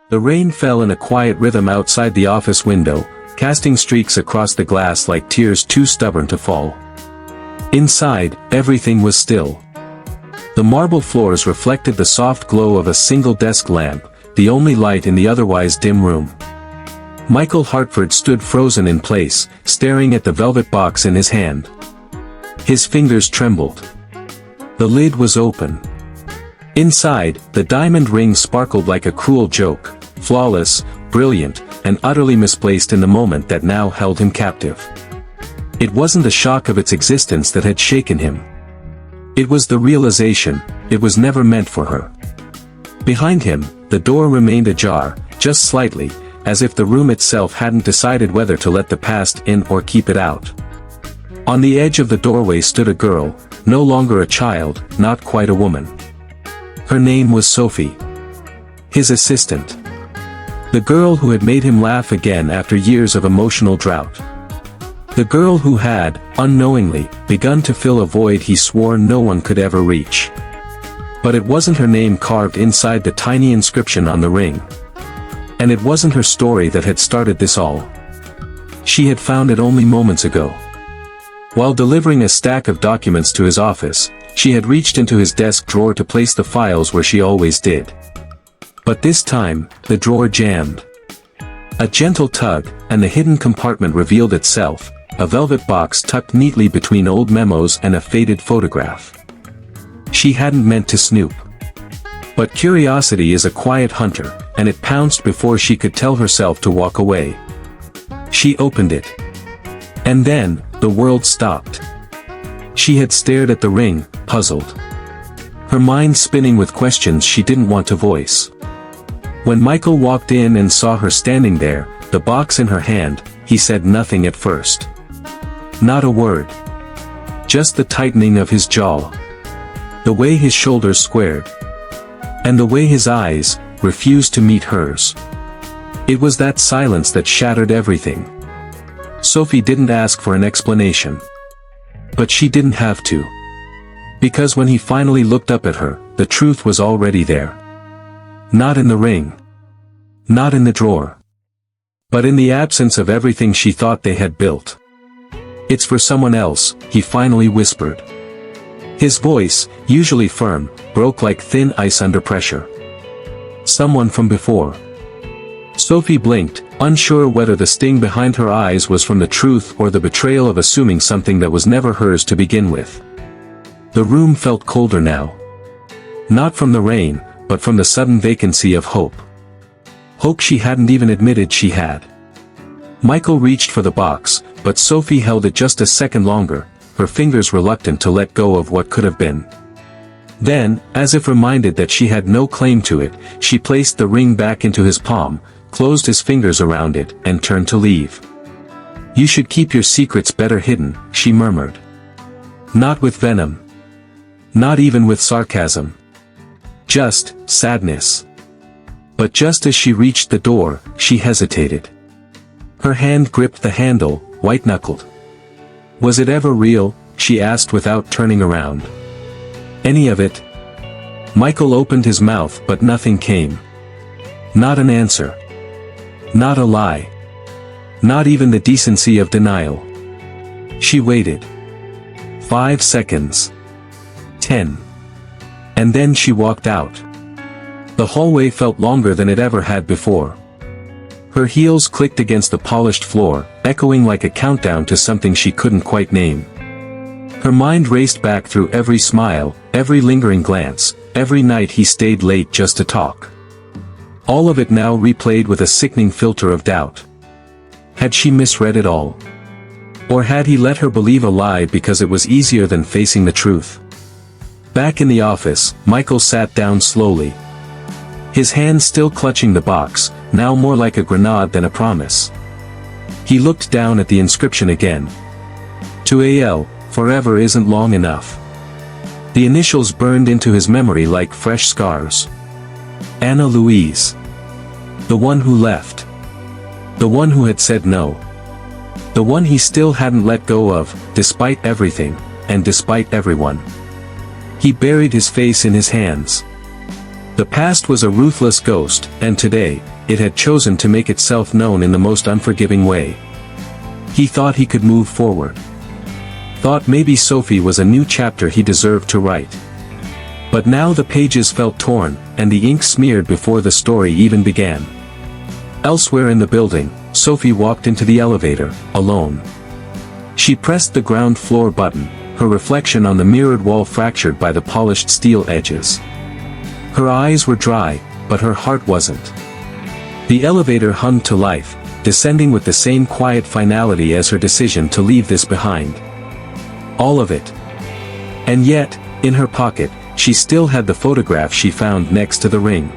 The rain fell in a quiet rhythm outside the office window, casting streaks across the glass like tears too stubborn to fall. Inside, everything was still. The marble floors reflected the soft glow of a single desk lamp, the only light in the otherwise dim room. Michael Hartford stood frozen in place, staring at the velvet box in his hand. His fingers trembled. The lid was open. Inside, the diamond ring sparkled like a cruel joke, flawless, brilliant, and utterly misplaced in the moment that now held him captive. It wasn't the shock of its existence that had shaken him. It was the realization, it was never meant for her. Behind him, the door remained ajar, just slightly, as if the room itself hadn't decided whether to let the past in or keep it out. On the edge of the doorway stood a girl, no longer a child, not quite a woman. Her name was Sophie. His assistant. The girl who had made him laugh again after years of emotional drought. The girl who had, unknowingly, begun to fill a void he swore no one could ever reach. But it wasn't her name carved inside the tiny inscription on the ring. And it wasn't her story that had started this all. She had found it only moments ago. While delivering a stack of documents to his office, she had reached into his desk drawer to place the files where she always did. But this time, the drawer jammed. A gentle tug, and the hidden compartment revealed itself, a velvet box tucked neatly between old memos and a faded photograph. She hadn't meant to snoop. But curiosity is a quiet hunter, and it pounced before she could tell herself to walk away. She opened it. And then, the world stopped. She had stared at the ring, puzzled. Her mind spinning with questions she didn't want to voice. When Michael walked in and saw her standing there, the box in her hand, he said nothing at first. Not a word. Just the tightening of his jaw. The way his shoulders squared. And the way his eyes refused to meet hers. It was that silence that shattered everything. Sophie didn't ask for an explanation. But she didn't have to. Because when he finally looked up at her, the truth was already there. Not in the ring. Not in the drawer. But in the absence of everything she thought they had built. It's for someone else, he finally whispered. His voice, usually firm, broke like thin ice under pressure. Someone from before. Sophie blinked, unsure whether the sting behind her eyes was from the truth or the betrayal of assuming something that was never hers to begin with. The room felt colder now. Not from the rain, but from the sudden vacancy of hope. Hope she hadn't even admitted she had. Michael reached for the box, but Sophie held it just a second longer, her fingers reluctant to let go of what could have been. Then, as if reminded that she had no claim to it, she placed the ring back into his palm, closed his fingers around it, and turned to leave. "You should keep your secrets better hidden," she murmured. Not with venom. Not even with sarcasm. Just sadness. But just as she reached the door, she hesitated. Her hand gripped the handle, white-knuckled. "Was it ever real?" she asked without turning around. "Any of it?" Michael opened his mouth but nothing came. Not an answer. Not a lie. Not even the decency of denial. She waited. 5 seconds. 10. And then she walked out. The hallway felt longer than it ever had before. Her heels clicked against the polished floor, echoing like a countdown to something she couldn't quite name. Her mind raced back through every smile, every lingering glance, every night he stayed late just to talk. All of it now replayed with a sickening filter of doubt. Had she misread it all? Or had he let her believe a lie because it was easier than facing the truth? Back in the office, Michael sat down slowly. His hand still clutching the box, now more like a grenade than a promise. He looked down at the inscription again. To AL, forever isn't long enough. The initials burned into his memory like fresh scars. Anna Louise. The one who left. The one who had said no. The one he still hadn't let go of, despite everything, and despite everyone. He buried his face in his hands. The past was a ruthless ghost, and today, it had chosen to make itself known in the most unforgiving way. He thought he could move forward. Thought maybe Sophie was a new chapter he deserved to write. But now the pages felt torn, and the ink smeared before the story even began. Elsewhere in the building, Sophie walked into the elevator, alone. She pressed the ground floor button, her reflection on the mirrored wall fractured by the polished steel edges. Her eyes were dry, but her heart wasn't. The elevator hummed to life, descending with the same quiet finality as her decision to leave this behind. All of it. And yet, in her pocket, she still had the photograph she found next to the ring.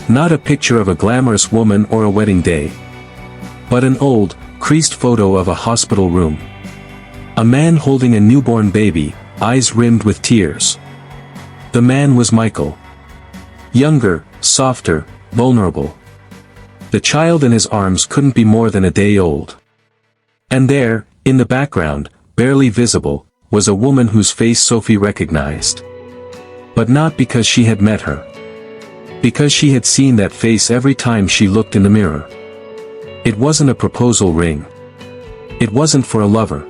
Not a picture of a glamorous woman or a wedding day. But an old, creased photo of a hospital room. A man holding a newborn baby, eyes rimmed with tears. The man was Michael. Younger, softer, vulnerable. The child in his arms couldn't be more than a day old. And there, in the background, barely visible, was a woman whose face Sophie recognized. But not because she had met her. Because she had seen that face every time she looked in the mirror. It wasn't a proposal ring. It wasn't for a lover.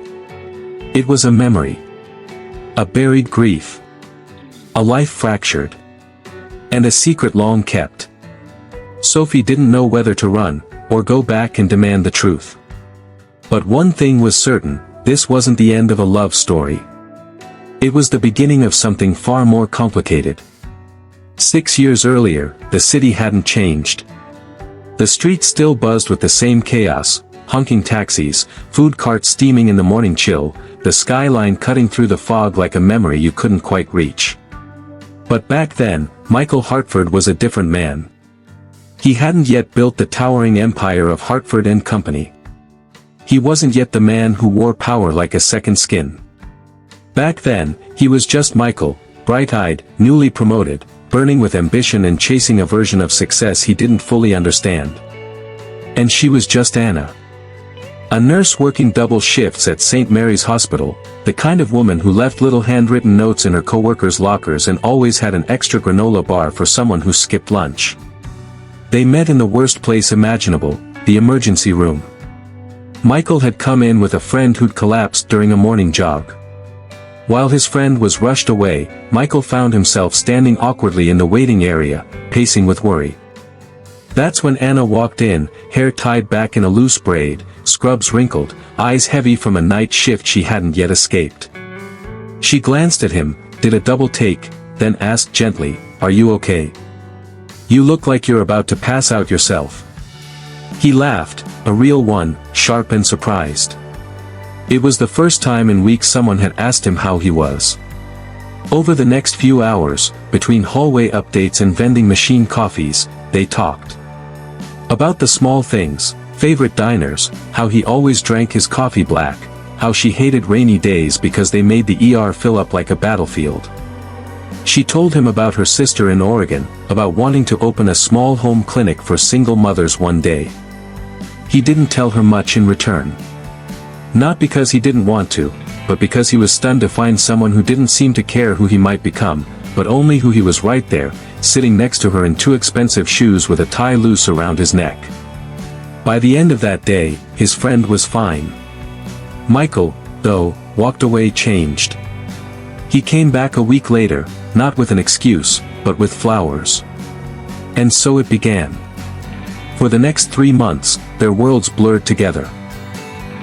It was a memory. A buried grief. A life fractured. And a secret long kept. Sophie didn't know whether to run, or go back and demand the truth. But one thing was certain, this wasn't the end of a love story. It was the beginning of something far more complicated. 6 years earlier, the city hadn't changed. The streets still buzzed with the same chaos, honking taxis, food carts steaming in the morning chill, the skyline cutting through the fog like a memory you couldn't quite reach. But back then, Michael Hartford was a different man. He hadn't yet built the towering empire of Hartford and Company. He wasn't yet the man who wore power like a second skin. Back then, he was just Michael, bright-eyed, newly promoted, burning with ambition and chasing a version of success he didn't fully understand. And she was just Anna. A nurse working double shifts at St. Mary's Hospital, the kind of woman who left little handwritten notes in her coworkers' lockers and always had an extra granola bar for someone who skipped lunch. They met in the worst place imaginable, the emergency room. Michael had come in with a friend who'd collapsed during a morning jog. While his friend was rushed away, Michael found himself standing awkwardly in the waiting area, pacing with worry. That's when Anna walked in, hair tied back in a loose braid, scrubs wrinkled, eyes heavy from a night shift she hadn't yet escaped. She glanced at him, did a double take, then asked gently, "Are you okay? You look like you're about to pass out yourself." He laughed, a real one, sharp and surprised. It was the first time in weeks someone had asked him how he was. Over the next few hours, between hallway updates and vending machine coffees, they talked. About the small things, favorite diners, how he always drank his coffee black, how she hated rainy days because they made the ER fill up like a battlefield. She told him about her sister in Oregon, about wanting to open a small home clinic for single mothers one day. He didn't tell her much in return. Not because he didn't want to, but because he was stunned to find someone who didn't seem to care who he might become, but only who he was right there, sitting next to her in too expensive shoes with a tie loose around his neck. By the end of that day, his friend was fine. Michael, though, walked away changed. He came back a week later, not with an excuse, but with flowers. And so it began. For the next 3 months, their worlds blurred together.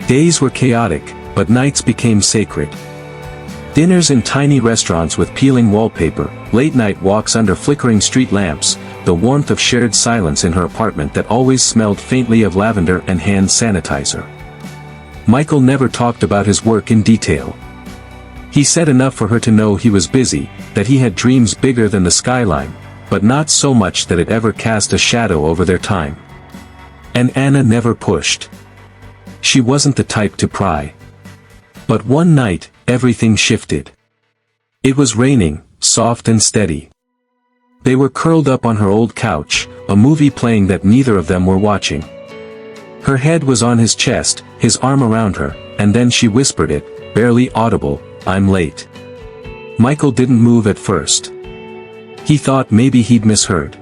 Days were chaotic, but nights became sacred. Dinners in tiny restaurants with peeling wallpaper, late-night walks under flickering street lamps, the warmth of shared silence in her apartment that always smelled faintly of lavender and hand sanitizer. Michael never talked about his work in detail. He said enough for her to know he was busy, that he had dreams bigger than the skyline, but not so much that it ever cast a shadow over their time. And Anna never pushed. She wasn't the type to pry. But one night, everything shifted. It was raining, soft and steady. They were curled up on her old couch, a movie playing that neither of them were watching. Her head was on his chest, his arm around her, and then she whispered it, barely audible, "I'm late." Michael didn't move at first. He thought maybe he'd misheard.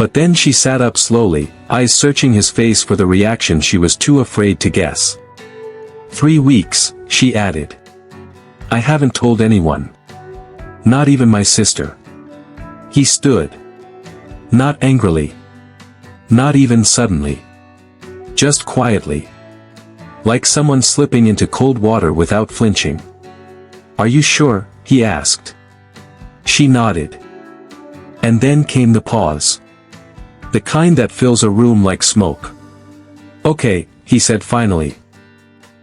But then she sat up slowly, eyes searching his face for the reaction she was too afraid to guess. 3 weeks, she added. I haven't told anyone. Not even my sister. He stood. Not angrily. Not even suddenly. Just quietly. Like someone slipping into cold water without flinching. Are you sure? He asked. She nodded. And then came the pause. The kind that fills a room like smoke. Okay, he said finally.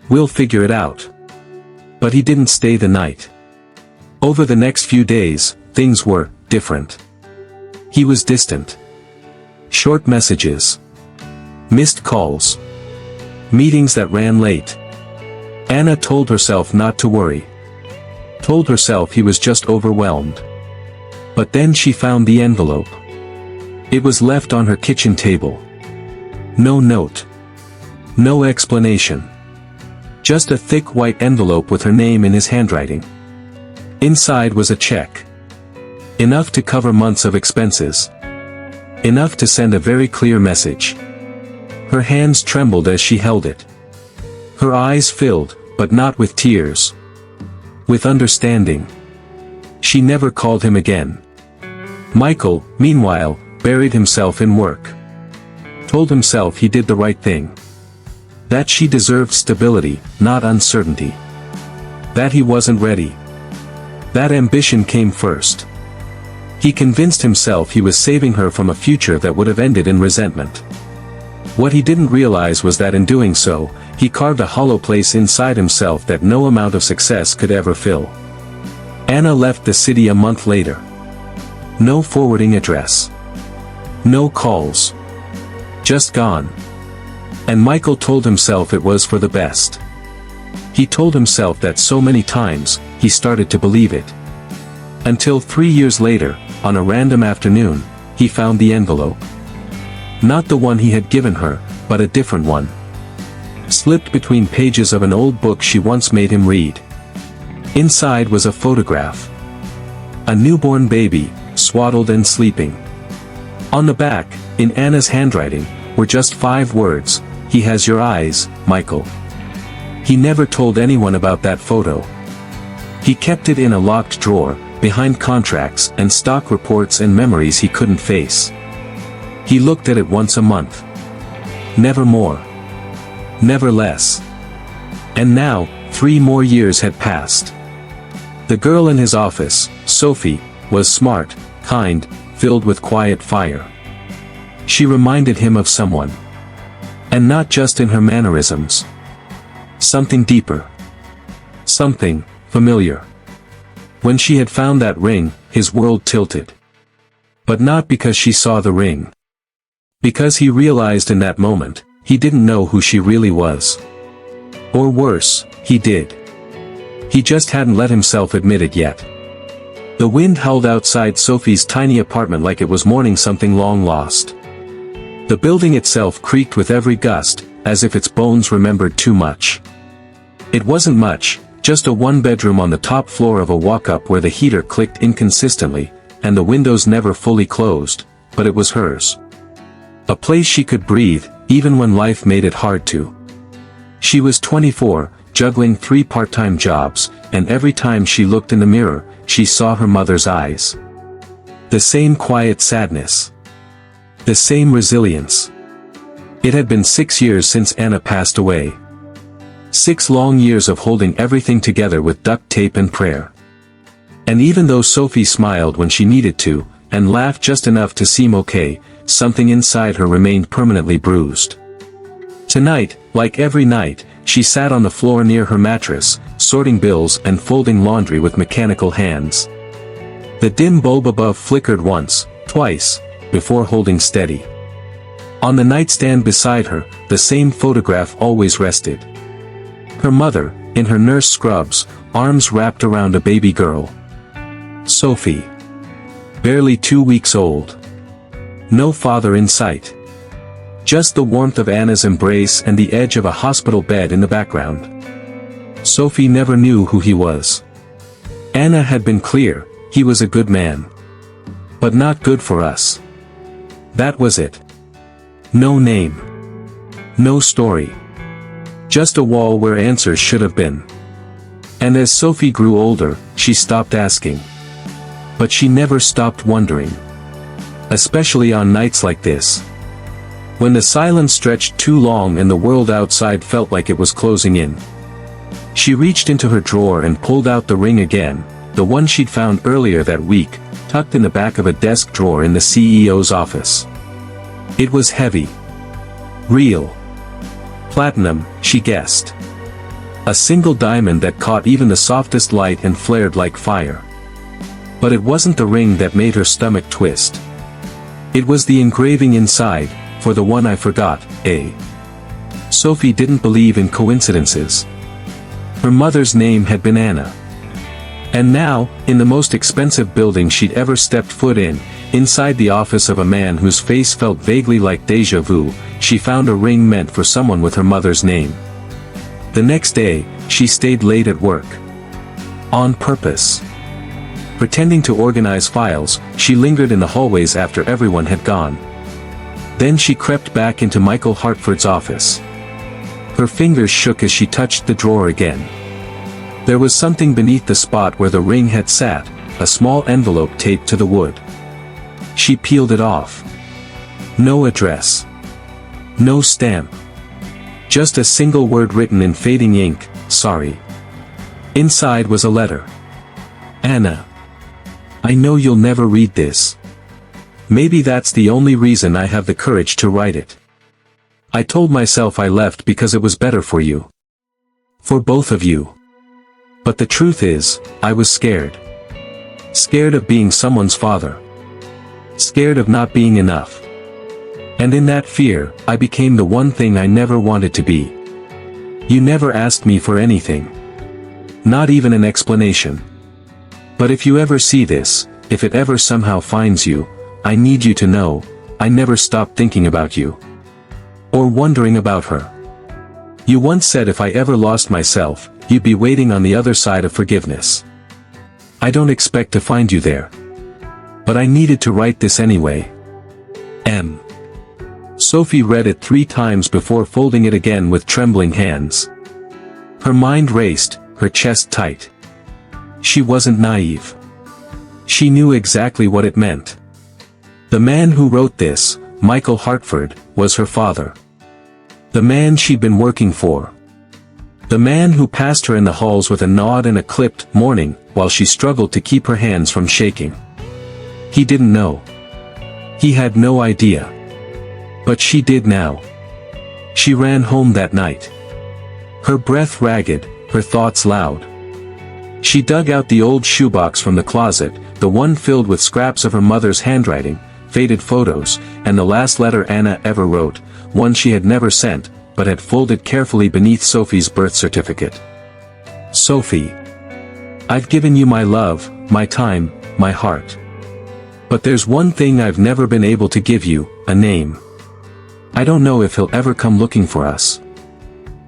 We'll figure it out. But he didn't stay the night. Over the next few days, things were different. He was distant. Short messages. Missed calls. Meetings that ran late. Anna told herself not to worry. Told herself he was just overwhelmed. But then she found the envelope. It was left on her kitchen table. No note. No explanation. Just a thick white envelope with her name in his handwriting. Inside was a check. Enough to cover months of expenses. Enough to send a very clear message. Her hands trembled as she held it. Her eyes filled, but not with tears. With understanding. She never called him again. Michael, meanwhile, buried himself in work. Told himself he did the right thing. That she deserved stability, not uncertainty. That he wasn't ready. That ambition came first. He convinced himself he was saving her from a future that would have ended in resentment. What he didn't realize was that in doing so, he carved a hollow place inside himself that no amount of success could ever fill. Anna left the city a month later. No forwarding address. No calls. Just gone. And Michael told himself it was for the best. He told himself that so many times, he started to believe it. Until 3 years later, on a random afternoon, he found the envelope. Not the one he had given her, but a different one. Slipped between pages of an old book she once made him read. Inside was a photograph. A newborn baby, swaddled and sleeping. On the back, in Anna's handwriting, were just 5 words, "He has your eyes, Michael." He never told anyone about that photo. He kept it in a locked drawer, behind contracts and stock reports and memories he couldn't face. He looked at it once a month. Never more. Never less. And now, 3 more years had passed. The girl in his office, Sophie, was smart, kind, filled with quiet fire. She reminded him of someone. And not just in her mannerisms. Something deeper. Something familiar. When she had found that ring, his world tilted. But not because she saw the ring. Because he realized in that moment, he didn't know who she really was. Or worse, he did. He just hadn't let himself admit it yet. The wind howled outside Sophie's tiny apartment like it was mourning something long lost. The building itself creaked with every gust, as if its bones remembered too much. It wasn't much, just a 1-bedroom on the top floor of a walk-up where the heater clicked inconsistently, and the windows never fully closed, but it was hers. A place she could breathe, even when life made it hard to. She was 24, juggling 3 part-time jobs, and every time she looked in the mirror, she saw her mother's eyes. The same quiet sadness. The same resilience. It had been 6 years since Anna passed away. 6 long years of holding everything together with duct tape and prayer. And even though Sophie smiled when she needed to, and laughed just enough to seem okay, something inside her remained permanently bruised. Tonight, like every night, she sat on the floor near her mattress, sorting bills and folding laundry with mechanical hands. The dim bulb above flickered once, twice, before holding steady. On the nightstand beside her, the same photograph always rested. Her mother, in her nurse scrubs, arms wrapped around a baby girl. Sophie. Barely 2 weeks old. No father in sight. Just the warmth of Anna's embrace and the edge of a hospital bed in the background. Sophie never knew who he was. Anna had been clear, he was a good man. But not good for us. That was it. No name. No story. Just a wall where answers should have been. And as Sophie grew older, she stopped asking. But she never stopped wondering. Especially on nights like this. When the silence stretched too long and the world outside felt like it was closing in. She reached into her drawer and pulled out the ring again, the one she'd found earlier that week, tucked in the back of a desk drawer in the CEO's office. It was heavy. Real. Platinum, she guessed. A single diamond that caught even the softest light and flared like fire. But it wasn't the ring that made her stomach twist. It was the engraving inside, for the one I forgot, eh? Sophie didn't believe in coincidences. Her mother's name had been Anna. And now, in the most expensive building she'd ever stepped foot in, inside the office of a man whose face felt vaguely like déjà vu, she found a ring meant for someone with her mother's name. The next day, she stayed late at work. On purpose. Pretending to organize files, she lingered in the hallways after everyone had gone. Then she crept back into Michael Hartford's office. Her fingers shook as she touched the drawer again. There was something beneath the spot where the ring had sat, a small envelope taped to the wood. She peeled it off. No address. No stamp. Just a single word written in fading ink, sorry. Inside was a letter. Anna. I know you'll never read this. Maybe that's the only reason I have the courage to write it. I told myself I left because it was better for you. For both of you. But the truth is, I was scared. Scared of being someone's father. Scared of not being enough. And in that fear, I became the one thing I never wanted to be. You never asked me for anything. Not even an explanation. But if you ever see this, if it ever somehow finds you, I need you to know, I never stopped thinking about you. Or wondering about her. You once said if I ever lost myself, you'd be waiting on the other side of forgiveness. I don't expect to find you there. But I needed to write this anyway. M. Sophie read it 3 times before folding it again with trembling hands. Her mind raced, her chest tight. She wasn't naive. She knew exactly what it meant. The man who wrote this, Michael Hartford, was her father. The man she'd been working for. The man who passed her in the halls with a nod and a clipped morning, while she struggled to keep her hands from shaking. He didn't know. He had no idea. But she did now. She ran home that night. Her breath ragged, her thoughts loud. She dug out the old shoebox from the closet, the one filled with scraps of her mother's handwriting, faded photos, and the last letter Anna ever wrote, one she had never sent, but had folded carefully beneath Sophie's birth certificate. Sophie. I've given you my love, my time, my heart. But there's one thing I've never been able to give you, a name. I don't know if he'll ever come looking for us.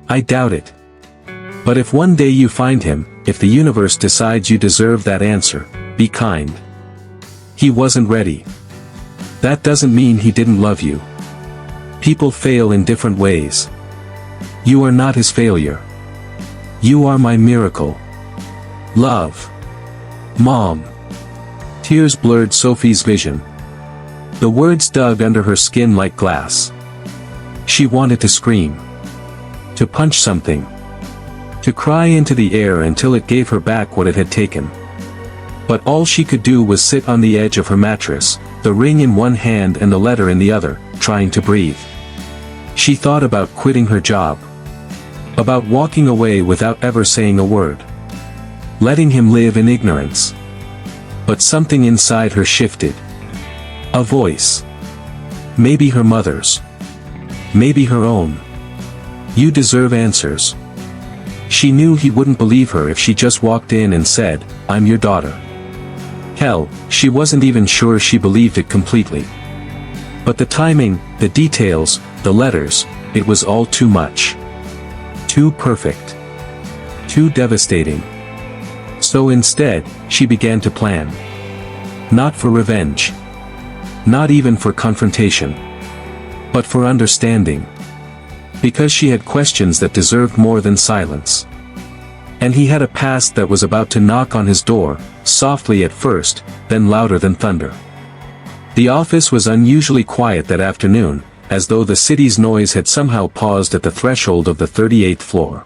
I doubt it. But if one day you find him, if the universe decides you deserve that answer, be kind. He wasn't ready. That doesn't mean he didn't love you. People fail in different ways. You are not his failure. You are my miracle. Love. Mom. Tears blurred Sophie's vision. The words dug under her skin like glass. She wanted to scream. To punch something. To cry into the air until it gave her back what it had taken. But all she could do was sit on the edge of her mattress, the ring in one hand and the letter in the other, trying to breathe. She thought about quitting her job. About walking away without ever saying a word. Letting him live in ignorance. But something inside her shifted. A voice. Maybe her mother's. Maybe her own. You deserve answers. She knew he wouldn't believe her if she just walked in and said, I'm your daughter. Hell, she wasn't even sure she believed it completely. But the timing, the details, the letters, it was all too much. Too perfect. Too devastating. So instead, she began to plan. Not for revenge. not even for confrontation, but for understanding. Because she had questions that deserved more than silence. And he had a past that was about to knock on his door, softly at first, then louder than thunder. The office was unusually quiet that afternoon, as though the city's noise had somehow paused at the threshold of the 38th floor.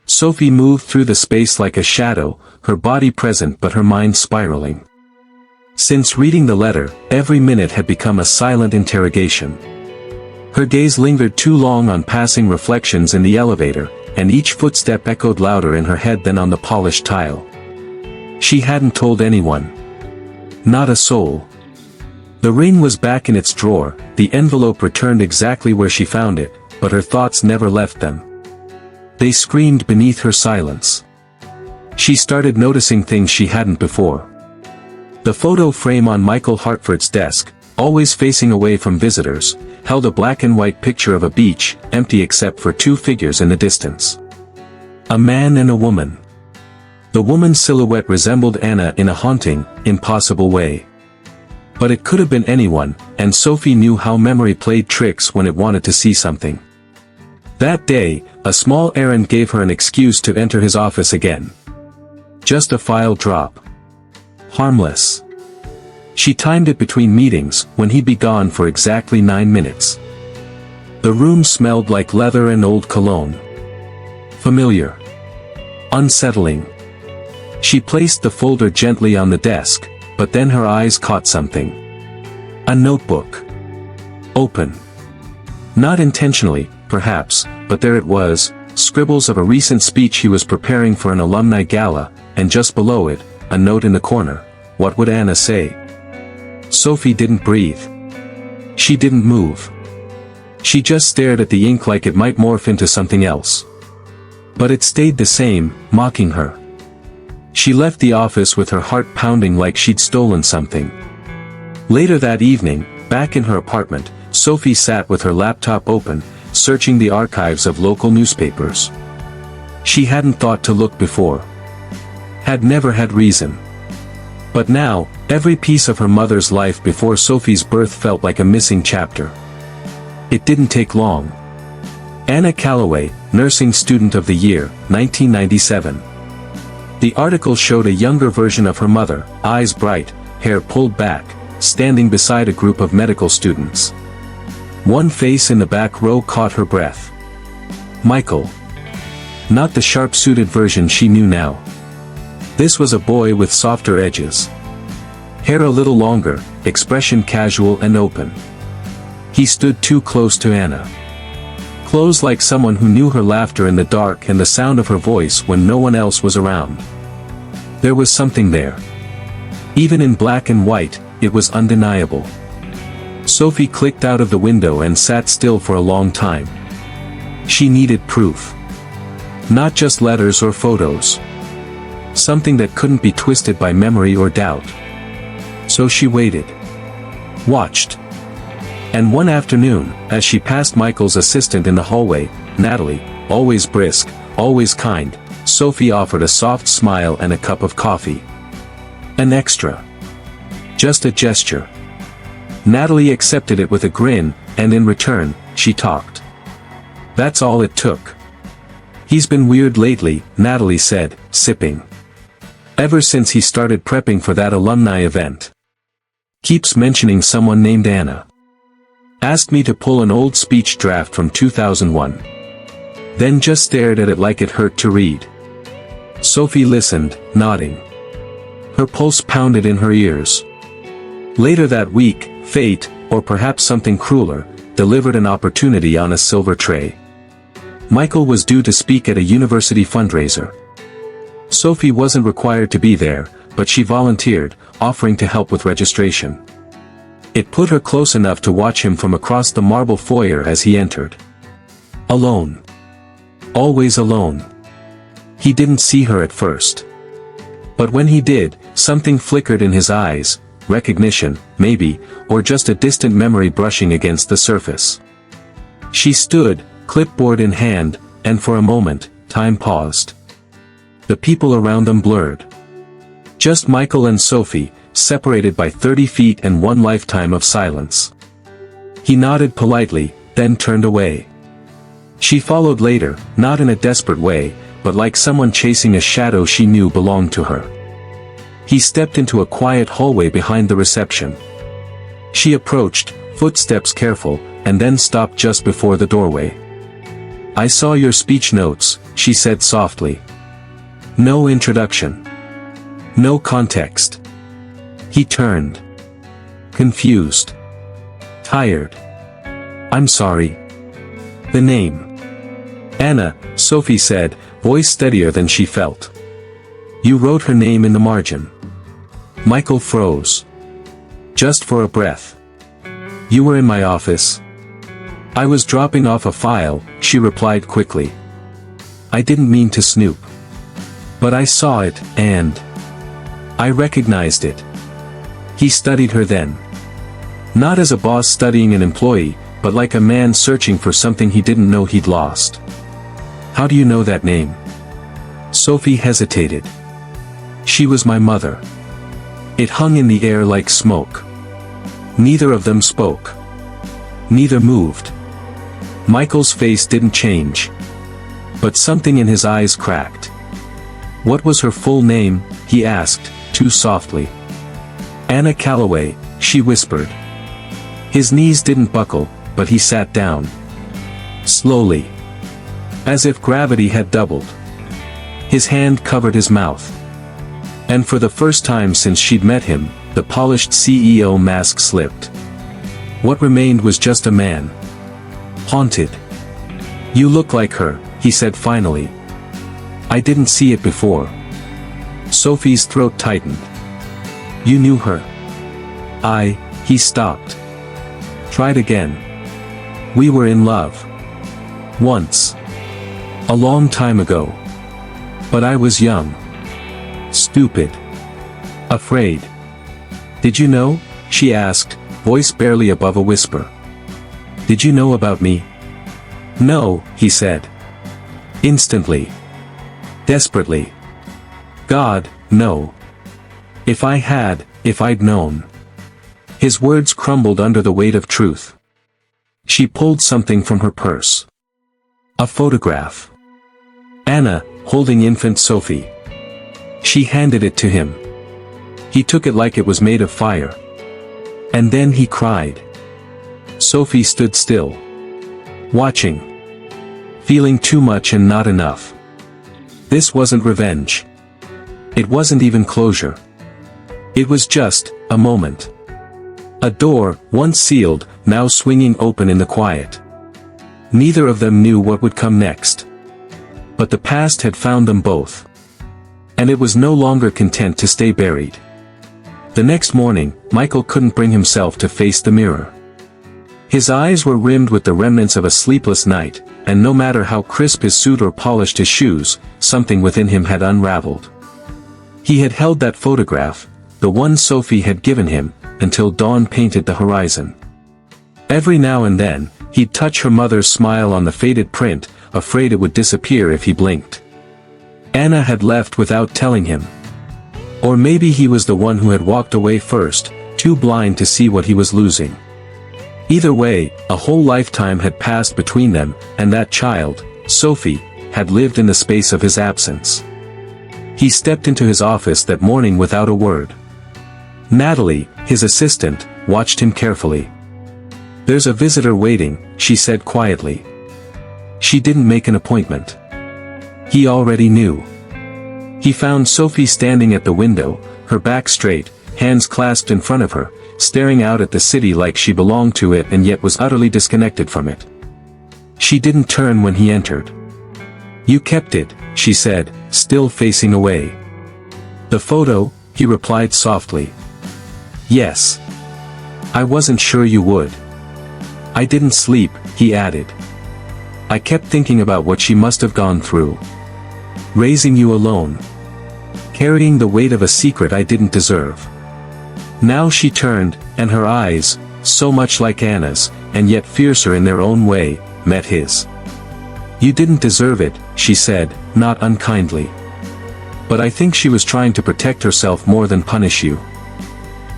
Sophie moved through the space like a shadow, her body present but her mind spiraling. Since reading the letter, every minute had become a silent interrogation. Her gaze lingered too long on passing reflections in the elevator, and each footstep echoed louder in her head than on the polished tile. She hadn't told anyone. Not a soul. The ring was back in its drawer, the envelope returned exactly where she found it, but her thoughts never left them. They screamed beneath her silence. She started noticing things she hadn't before. The photo frame on Michael Hartford's desk, always facing away from visitors, held a black and white picture of a beach, empty except for two figures in the distance. A man and a woman. The woman's silhouette resembled Anna in a haunting, impossible way. But it could have been anyone, and Sophie knew how memory played tricks when it wanted to see something. That day, a small errand gave her an excuse to enter his office again. Just a file drop. Harmless. She timed it between meetings, when he'd be gone for exactly 9 minutes. The room smelled like leather and old cologne. Familiar. Unsettling. She placed the folder gently on the desk, but then her eyes caught something. A notebook. Open. Not intentionally, perhaps, but there it was, scribbles of a recent speech he was preparing for an alumni gala, and just below it, a note in the corner. What would Anna say? Sophie didn't breathe. She didn't move. She just stared at the ink like it might morph into something else. But it stayed the same, mocking her. She left the office with her heart pounding like she'd stolen something. Later that evening, back in her apartment, Sophie sat with her laptop open, searching the archives of local newspapers. She hadn't thought to look before. Had never had reason. But now, every piece of her mother's life before Sophie's birth felt like a missing chapter. It didn't take long. Anna Calloway, Nursing Student of the Year, 1997. The article showed a younger version of her mother, eyes bright, hair pulled back, standing beside a group of medical students. One face in the back row caught her breath. Michael. Not the sharp-suited version she knew now. This was a boy with softer edges. Hair a little longer, expression casual and open. He stood too close to Anna. Close like someone who knew her laughter in the dark and the sound of her voice when no one else was around. There was something there. Even in black and white, it was undeniable. Sophie clicked out of the window and sat still for a long time. She needed proof. Not just letters or photos. Something that couldn't be twisted by memory or doubt. So she waited. Watched. And one afternoon, as she passed Michael's assistant in the hallway, Natalie, always brisk, always kind, Sophie offered a soft smile and a cup of coffee. An extra. Just a gesture. Natalie accepted it with a grin, and in return, she talked. That's all it took. He's been weird lately, Natalie said, sipping. Ever since he started prepping for that alumni event. Keeps mentioning someone named Anna. Asked me to pull an old speech draft from 2001. Then just stared at it like it hurt to read. Sophie listened, nodding. Her pulse pounded in her ears. Later that week, fate, or perhaps something crueler, delivered an opportunity on a silver tray. Michael was due to speak at a university fundraiser. Sophie wasn't required to be there, but she volunteered, offering to help with registration. It put her close enough to watch him from across the marble foyer as he entered. Alone. Always alone. He didn't see her at first. But when he did, something flickered in his eyes, recognition, maybe, or just a distant memory brushing against the surface. She stood, clipboard in hand, and for a moment, time paused. The people around them blurred. Just Michael and Sophie, separated by 30 feet and one lifetime of silence. He nodded politely, then turned away. She followed later, not in a desperate way, but like someone chasing a shadow she knew belonged to her. He stepped into a quiet hallway behind the reception. She approached, footsteps careful, and then stopped just before the doorway. "I saw your speech notes," she said softly. No introduction. No context. He turned. Confused. Tired. "I'm sorry." "The name." "Anna," Sophie said, voice steadier than she felt. "You wrote her name in the margin." Michael froze. Just for a breath. "You were in my office?" "I was dropping off a file," she replied quickly. "I didn't mean to snoop. But I saw it, and I recognized it." He studied her then. Not as a boss studying an employee, but like a man searching for something he didn't know he'd lost. "How do you know that name?" Sophie hesitated. "She was my mother." It hung in the air like smoke. Neither of them spoke. Neither moved. Michael's face didn't change. But something in his eyes cracked. "What was her full name?" he asked, too softly. "Anna Calloway," she whispered. His knees didn't buckle, but he sat down. Slowly. As if gravity had doubled. His hand covered his mouth. And for the first time since she'd met him, the polished CEO mask slipped. What remained was just a man. Haunted. "You look like her," he said finally. "I didn't see it before." Sophie's throat tightened. "You knew her?" He stopped. "Tried again. We were in love. Once. A long time ago. But I was young. Stupid. Afraid." "Did you know?" she asked, voice barely above a whisper. "Did you know about me?" "No," he said. Instantly. Desperately. "God, no. If I'd known." His words crumbled under the weight of truth. She pulled something from her purse. A photograph. Anna, holding infant Sophie. She handed it to him. He took it like it was made of fire. And then he cried. Sophie stood still. Watching. Feeling too much and not enough. This wasn't revenge. It wasn't even closure. It was just a moment. A door, once sealed, now swinging open in the quiet. Neither of them knew what would come next. But the past had found them both. And it was no longer content to stay buried. The next morning, Michael couldn't bring himself to face the mirror. His eyes were rimmed with the remnants of a sleepless night, and no matter how crisp his suit or polished his shoes, something within him had unraveled. He had held that photograph, the one Sophie had given him, until dawn painted the horizon. Every now and then, he'd touch her mother's smile on the faded print, afraid it would disappear if he blinked. Anna had left without telling him. Or maybe he was the one who had walked away first, too blind to see what he was losing. Either way, a whole lifetime had passed between them, and that child, Sophie, had lived in the space of his absence. He stepped into his office that morning without a word. Natalie, his assistant, watched him carefully. "There's a visitor waiting," she said quietly. She didn't make an appointment. He already knew. He found Sophie standing at the window, her back straight, hands clasped in front of her, staring out at the city like she belonged to it and yet was utterly disconnected from it. She didn't turn when he entered. "You kept it," she said, still facing away. "The photo," he replied softly. "Yes. I wasn't sure you would." "I didn't sleep," he added. "I kept thinking about what she must have gone through. Raising you alone. Carrying the weight of a secret I didn't deserve." Now she turned, and her eyes, so much like Anna's, and yet fiercer in their own way, met his. "You didn't deserve it," she said, not unkindly. "But I think she was trying to protect herself more than punish you."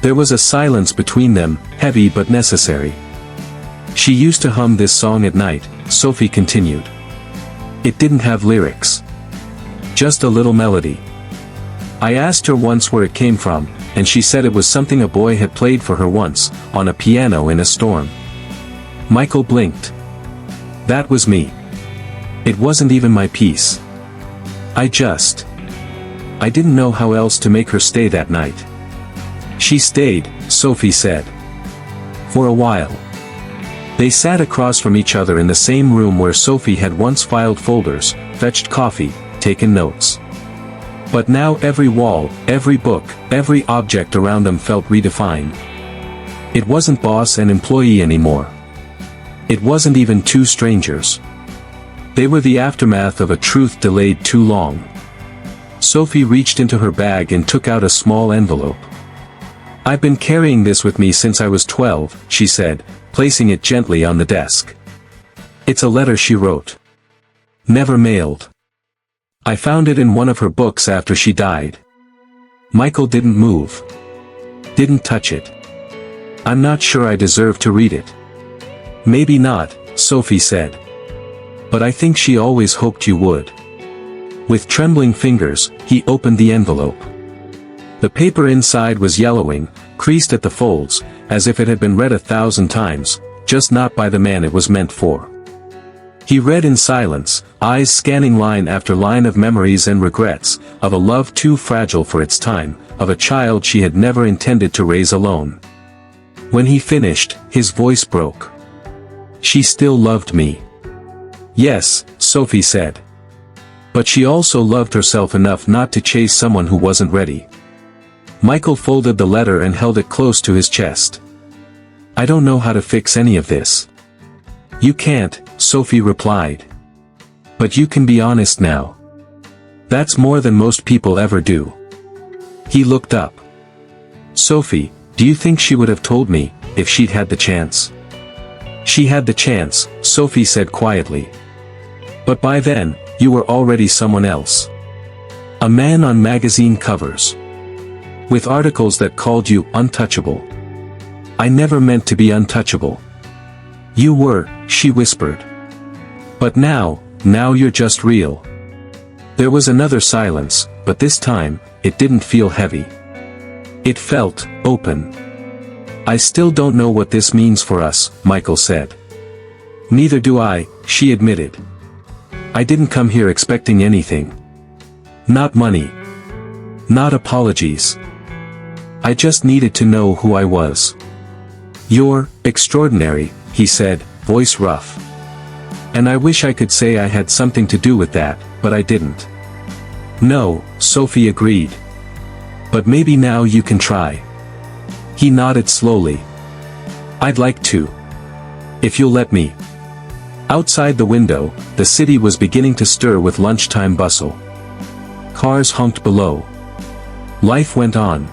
There was a silence between them, heavy but necessary. She used to hum this song at night, Sophie continued. It didn't have lyrics. Just a little melody. I asked her once where it came from, and she said it was something a boy had played for her once, on a piano in a storm. Michael blinked. That was me. It wasn't even my piece. I didn't know how else to make her stay that night. She stayed, Sophie said. For a while. They sat across from each other in the same room where Sophie had once filed folders, fetched coffee, taken notes. But now every wall, every book, every object around them felt redefined. It wasn't boss and employee anymore. It wasn't even two strangers. They were the aftermath of a truth delayed too long. Sophie reached into her bag and took out a small envelope. I've been carrying this with me since I was 12, she said, placing it gently on the desk. It's a letter she wrote. Never mailed. I found it in one of her books after she died. Michael didn't move. Didn't touch it. I'm not sure I deserve to read it. Maybe not, Sophie said. But I think she always hoped you would. With trembling fingers, he opened the envelope. The paper inside was yellowing, creased at the folds, as if it had been read 1,000 times, just not by the man it was meant for. He read in silence, eyes scanning line after line of memories and regrets, of a love too fragile for its time, of a child she had never intended to raise alone. When he finished, his voice broke. She still loved me. Yes, Sophie said. But she also loved herself enough not to chase someone who wasn't ready. Michael folded the letter and held it close to his chest. I don't know how to fix any of this. You can't, Sophie replied. But you can be honest now. That's more than most people ever do. He looked up. Sophie, do you think she would have told me, if she'd had the chance? She had the chance, Sophie said quietly. But by then, you were already someone else. A man on magazine covers. With articles that called you untouchable. I never meant to be untouchable. You were, she whispered. But now you're just real. There was another silence, but this time, it didn't feel heavy. It felt open. I still don't know what this means for us, Michael said. Neither do I, she admitted. I didn't come here expecting anything. Not money. Not apologies. I just needed to know who I was. You're extraordinary, he said, voice rough. And I wish I could say I had something to do with that, but I didn't. No, Sophie agreed. But maybe now you can try. He nodded slowly. I'd like to. If you'll let me. Outside the window, the city was beginning to stir with lunchtime bustle. Cars honked below. Life went on.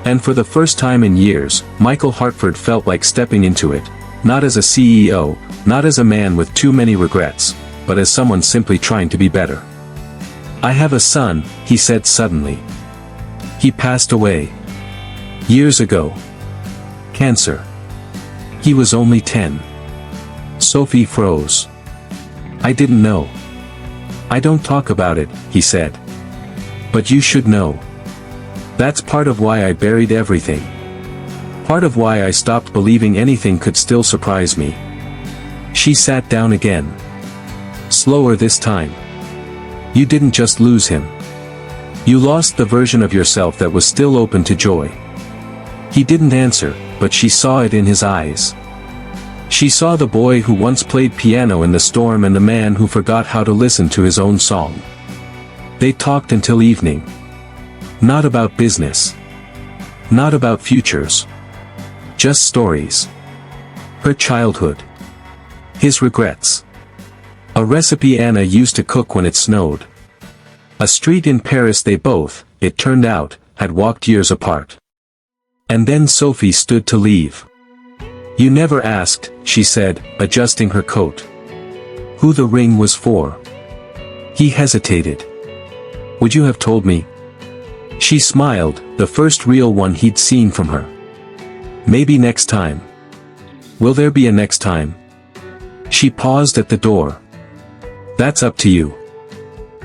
And for the first time in years, Michael Hartford felt like stepping into it, not as a CEO, not as a man with too many regrets, but as someone simply trying to be better. I have a son, he said suddenly. He passed away. Years ago. Cancer. He was only 10. Sophie froze. I didn't know. I don't talk about it, he said. But you should know. That's part of why I buried everything. Part of why I stopped believing anything could still surprise me. She sat down again. Slower this time. You didn't just lose him. You lost the version of yourself that was still open to joy. He didn't answer, but she saw it in his eyes. She saw the boy who once played piano in the storm and the man who forgot how to listen to his own song. They talked until evening. Not about business. Not about futures. Just stories. Her childhood. His regrets. A recipe Anna used to cook when it snowed. A street in Paris they both, it turned out, had walked years apart. And then Sophie stood to leave. You never asked, she said, adjusting her coat. Who the ring was for. He hesitated. Would you have told me? She smiled, the first real one he'd seen from her. Maybe next time. Will there be a next time? She paused at the door. That's up to you.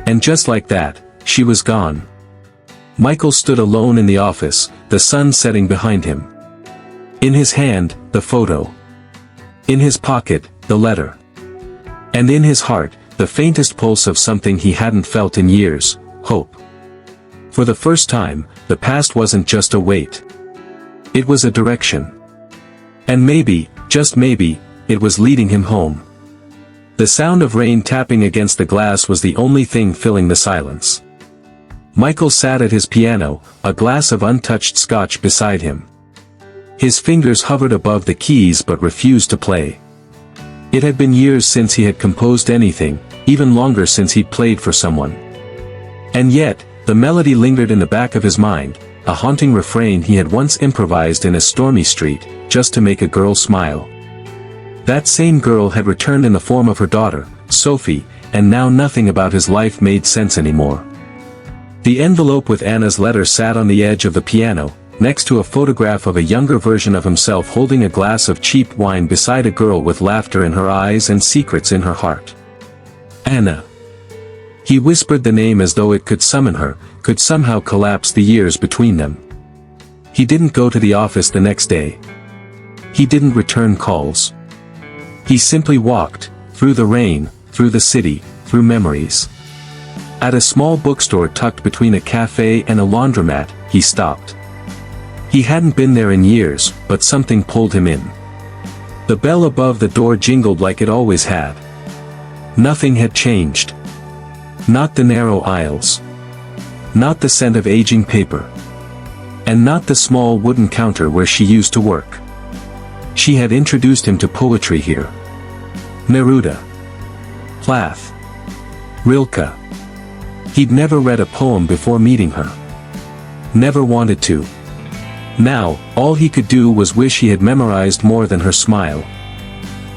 And just like that, she was gone. Michael stood alone in the office, the sun setting behind him. In his hand, the photo. In his pocket, the letter. And in his heart, the faintest pulse of something he hadn't felt in years, hope. For the first time, the past wasn't just a weight. It was a direction. And maybe, just maybe, it was leading him home. The sound of rain tapping against the glass was the only thing filling the silence. Michael sat at his piano, a glass of untouched scotch beside him. His fingers hovered above the keys but refused to play. It had been years since he had composed anything, even longer since he'd played for someone. And yet, the melody lingered in the back of his mind, a haunting refrain he had once improvised in a stormy street, just to make a girl smile. That same girl had returned in the form of her daughter, Sophie, and now nothing about his life made sense anymore. The envelope with Anna's letter sat on the edge of the piano, next to a photograph of a younger version of himself holding a glass of cheap wine beside a girl with laughter in her eyes and secrets in her heart. Anna. He whispered the name as though it could summon her, could somehow collapse the years between them. He didn't go to the office the next day. He didn't return calls. He simply walked, through the rain, through the city, through memories. At a small bookstore tucked between a cafe and a laundromat, he stopped. He hadn't been there in years, but something pulled him in. The bell above the door jingled like it always had. Nothing had changed. Not the narrow aisles. Not the scent of aging paper. And not the small wooden counter where she used to work. She had introduced him to poetry here. Neruda. Plath. Rilke. He'd never read a poem before meeting her. Never wanted to. Now, all he could do was wish he had memorized more than her smile.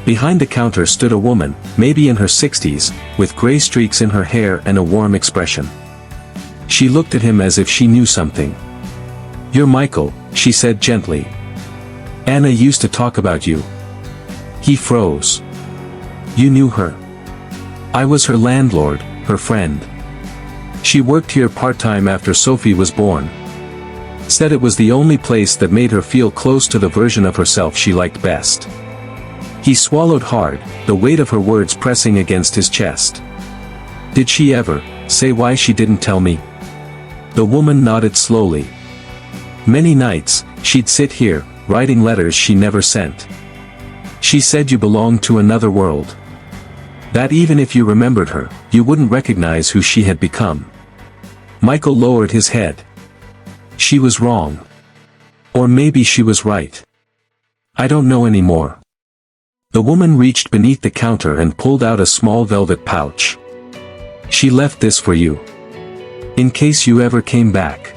Behind the counter stood a woman, maybe in her 60s, with gray streaks in her hair and a warm expression. She looked at him as if she knew something. "You're Michael," she said gently. "Anna used to talk about you." He froze. "You knew her?" "I was her landlord, her friend. She worked here part-time after Sophie was born. Said it was the only place that made her feel close to the version of herself she liked best." He swallowed hard, the weight of her words pressing against his chest. "Did she ever say why she didn't tell me?" The woman nodded slowly. "Many nights, she'd sit here, writing letters she never sent. She said you belonged to another world. That even if you remembered her, you wouldn't recognize who she had become." Michael lowered his head. She was wrong. Or maybe she was right. I don't know anymore. The woman reached beneath the counter and pulled out a small velvet pouch. "She left this for you. In case you ever came back."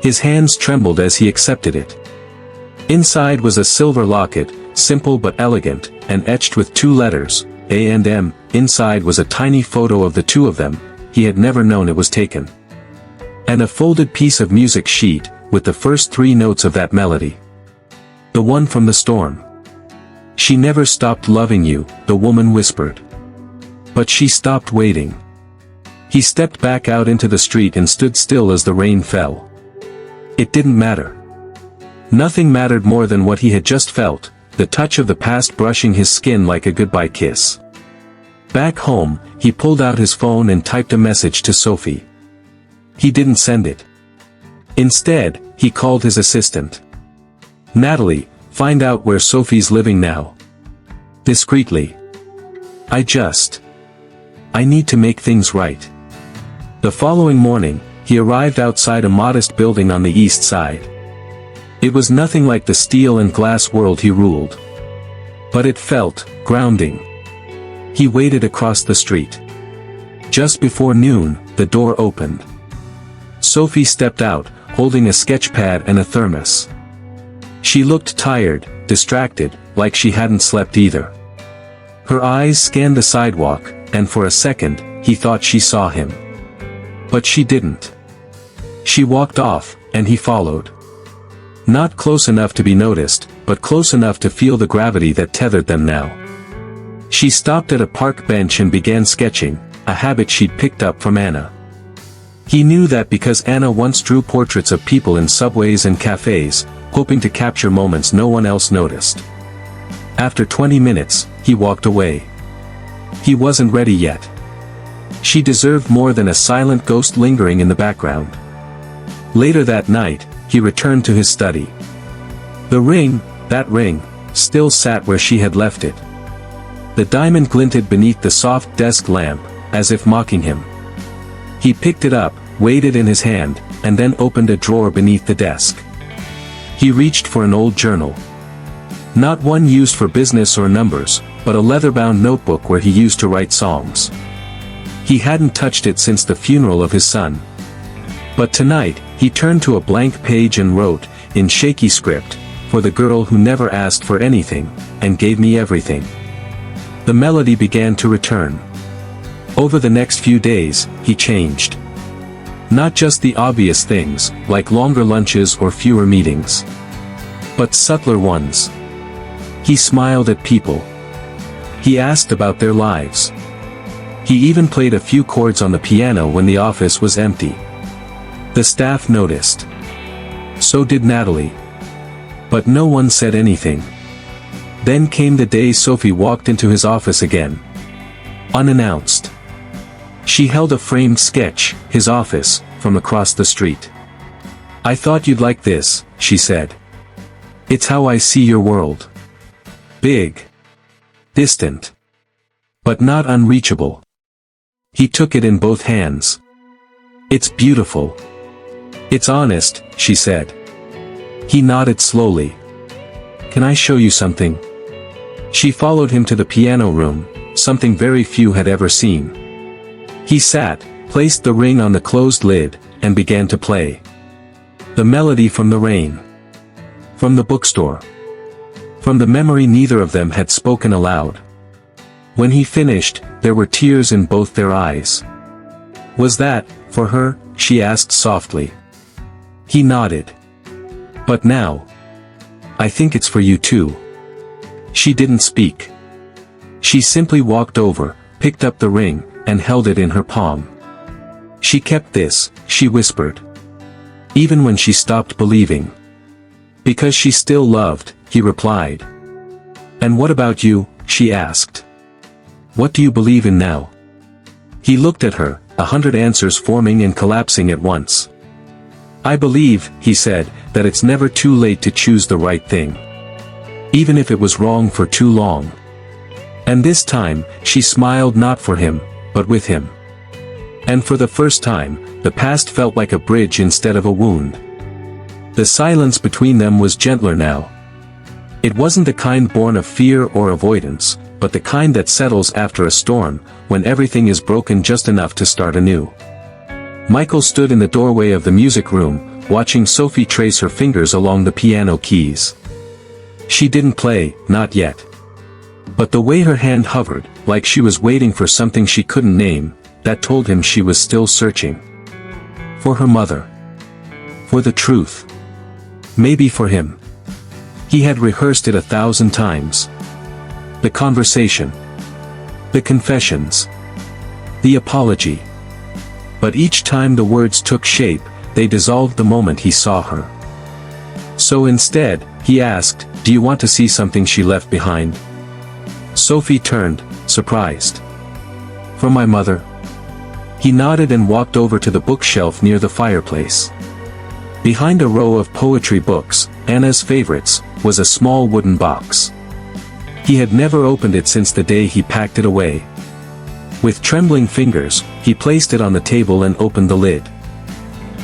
His hands trembled as he accepted it. Inside was a silver locket, simple but elegant, and etched with two letters, A and M. Inside was a tiny photo of the two of them. He had never known it was taken. And a folded piece of music sheet, with the first three notes of that melody. "The one from the storm. She never stopped loving you," the woman whispered. "But she stopped waiting." He stepped back out into the street and stood still as the rain fell. It didn't matter. Nothing mattered more than what he had just felt, the touch of the past brushing his skin like a goodbye kiss. Back home, he pulled out his phone and typed a message to Sophie. He didn't send it. Instead, he called his assistant. "Natalie, find out where Sophie's living now. Discreetly. I need to make things right." The following morning, he arrived outside a modest building on the east side. It was nothing like the steel and glass world he ruled. But it felt grounding. He waited across the street. Just before noon, the door opened. Sophie stepped out, holding a sketch pad and a thermos. She looked tired, distracted, like she hadn't slept either. Her eyes scanned the sidewalk, and for a second, he thought she saw him. But she didn't. She walked off, and he followed. Not close enough to be noticed, but close enough to feel the gravity that tethered them now. She stopped at a park bench and began sketching, a habit she'd picked up from Anna. He knew that because Anna once drew portraits of people in subways and cafes, hoping to capture moments no one else noticed. After 20 minutes, he walked away. He wasn't ready yet. She deserved more than a silent ghost lingering in the background. Later that night, he returned to his study. The ring, that ring, still sat where she had left it. The diamond glinted beneath the soft desk lamp, as if mocking him. He picked it up, weighed it in his hand, and then opened a drawer beneath the desk. He reached for an old journal. Not one used for business or numbers, but a leather-bound notebook where he used to write songs. He hadn't touched it since the funeral of his son. But tonight, he turned to a blank page and wrote, in shaky script, "For the girl who never asked for anything, and gave me everything." The melody began to return. Over the next few days, he changed. Not just the obvious things, like longer lunches or fewer meetings, but subtler ones. He smiled at people. He asked about their lives. He even played a few chords on the piano when the office was empty. The staff noticed. So did Natalie. But no one said anything. Then came the day Sophie walked into his office again. Unannounced. She held a framed sketch, his office, from across the street. "I thought you'd like this," she said. "It's how I see your world. Big. Distant. But not unreachable." He took it in both hands. "It's beautiful. It's honest," she said. He nodded slowly. "Can I show you something?" She followed him to the piano room, something very few had ever seen. He sat, placed the ring on the closed lid, and began to play. The melody from the rain. From the bookstore. From the memory neither of them had spoken aloud. When he finished, there were tears in both their eyes. "Was that, for her?" she asked softly. He nodded. "But now, I think it's for you too." She didn't speak. She simply walked over, picked up the ring, and held it in her palm. "She kept this," she whispered. Even when she stopped believing. "Because she still loved," he replied. "And what about you?" she asked. "What do you believe in now?" He looked at her, 100 answers forming and collapsing at once. "I believe," he said, "that it's never too late to choose the right thing. Even if it was wrong for too long." And this time, she smiled not for him, but with him. And for the first time, the past felt like a bridge instead of a wound. The silence between them was gentler now. It wasn't the kind born of fear or avoidance, but the kind that settles after a storm, when everything is broken just enough to start anew. Michael stood in the doorway of the music room, watching Sophie trace her fingers along the piano keys. She didn't play, not yet. But the way her hand hovered, like she was waiting for something she couldn't name, that told him she was still searching. For her mother. For the truth. Maybe for him. He had rehearsed it 1,000 times. The conversation. The confessions. The apology. But each time the words took shape, they dissolved the moment he saw her. So instead, he asked, "Do you want to see something she left behind?" Sophie turned, surprised. "From my mother?" He nodded and walked over to the bookshelf near the fireplace. Behind a row of poetry books, Anna's favorites, was a small wooden box. He had never opened it since the day he packed it away. With trembling fingers, he placed it on the table and opened the lid.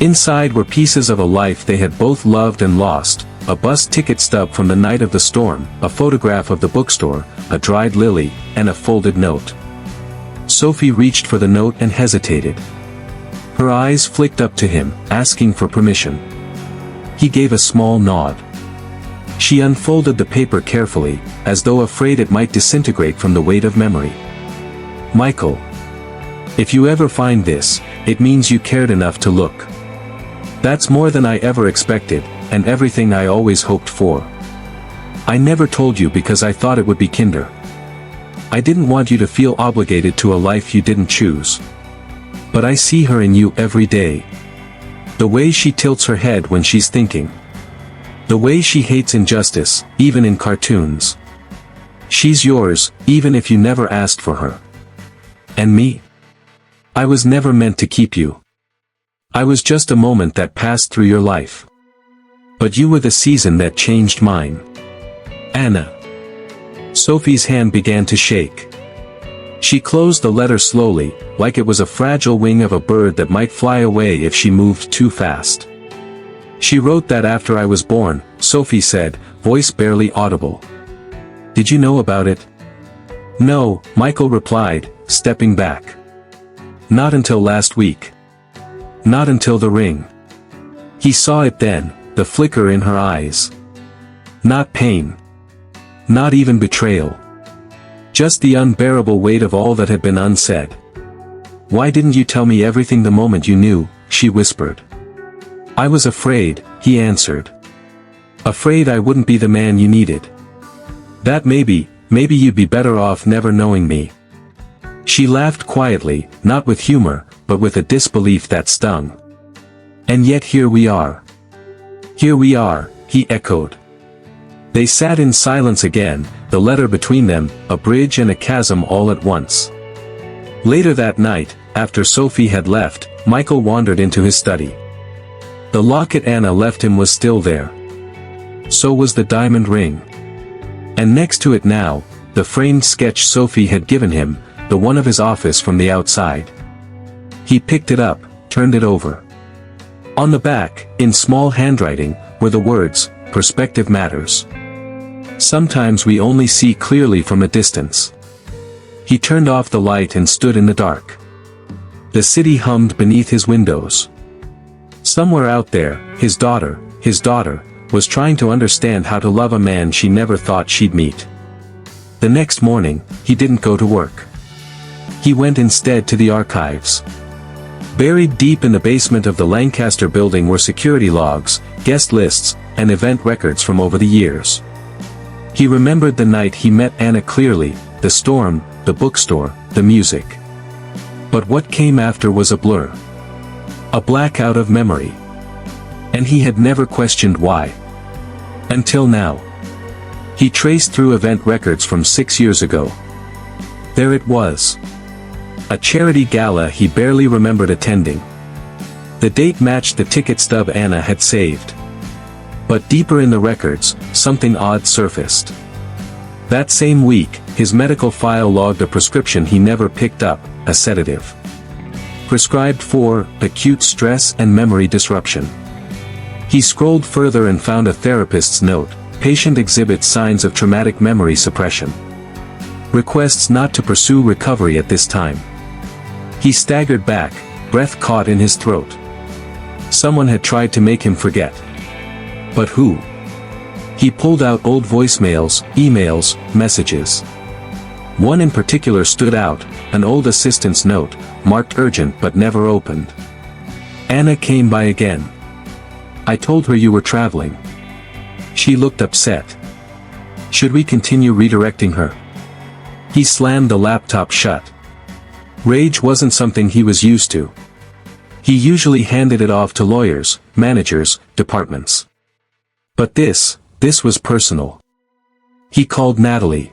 Inside were pieces of a life they had both loved and lost, a bus ticket stub from the night of the storm, a photograph of the bookstore, a dried lily, and a folded note. Sophie reached for the note and hesitated. Her eyes flicked up to him, asking for permission. He gave a small nod. She unfolded the paper carefully, as though afraid it might disintegrate from the weight of memory. "Michael. If you ever find this, it means you cared enough to look." That's more than I ever expected, and everything I always hoped for. I never told you because I thought it would be kinder. I didn't want you to feel obligated to a life you didn't choose. But I see her in you every day. The way she tilts her head when she's thinking. The way she hates injustice, even in cartoons. She's yours, even if you never asked for her. And me? I was never meant to keep you. I was just a moment that passed through your life. But you were the season that changed mine. Anna. Sophie's hand began to shake. She closed the letter slowly, like it was a fragile wing of a bird that might fly away if she moved too fast. She wrote that after I was born, Sophie said, voice barely audible. Did you know about it? No, Michael replied, stepping back. Not until last week. Not until the ring. He saw it then, the flicker in her eyes. Not pain. Not even betrayal. Just the unbearable weight of all that had been unsaid. Why didn't you tell me everything the moment you knew, she whispered. I was afraid, he answered. Afraid I wouldn't be the man you needed. That maybe you'd be better off never knowing me. She laughed quietly, not with humor, but with a disbelief that stung. And yet here we are. Here we are, he echoed. They sat in silence again, the letter between them, a bridge and a chasm all at once. Later that night, after Sophie had left, Michael wandered into his study. The locket Anna left him was still there. So was the diamond ring. And next to it now, the framed sketch Sophie had given him, the one of his office from the outside. He picked it up, turned it over. On the back, in small handwriting, were the words, "Perspective matters. Sometimes we only see clearly from a distance." He turned off the light and stood in the dark. The city hummed beneath his windows. Somewhere out there, his daughter, was trying to understand how to love a man she never thought she'd meet. The next morning, he didn't go to work. He went instead to the archives. Buried deep in the basement of the Lancaster building were security logs, guest lists, and event records from over the years. He remembered the night he met Anna clearly, the storm, the bookstore, the music. But what came after was a blur. A blackout of memory. And he had never questioned why. Until now. He traced through event records from 6 years ago. There it was. A charity gala he barely remembered attending. The date matched the ticket stub Anna had saved. But deeper in the records, something odd surfaced. That same week, his medical file logged a prescription he never picked up, a sedative. Prescribed for acute stress and memory disruption. He scrolled further and found a therapist's note. Patient exhibits signs of traumatic memory suppression. Requests not to pursue recovery at this time. He staggered back, breath caught in his throat. Someone had tried to make him forget. But who? He pulled out old voicemails, emails, messages. One in particular stood out, an old assistant's note, marked urgent but never opened. Anna came by again. I told her you were traveling. She looked upset. Should we continue redirecting her? He slammed the laptop shut. Rage wasn't something he was used to. He usually handed it off to lawyers, managers, departments. But this was personal. He called Natalie.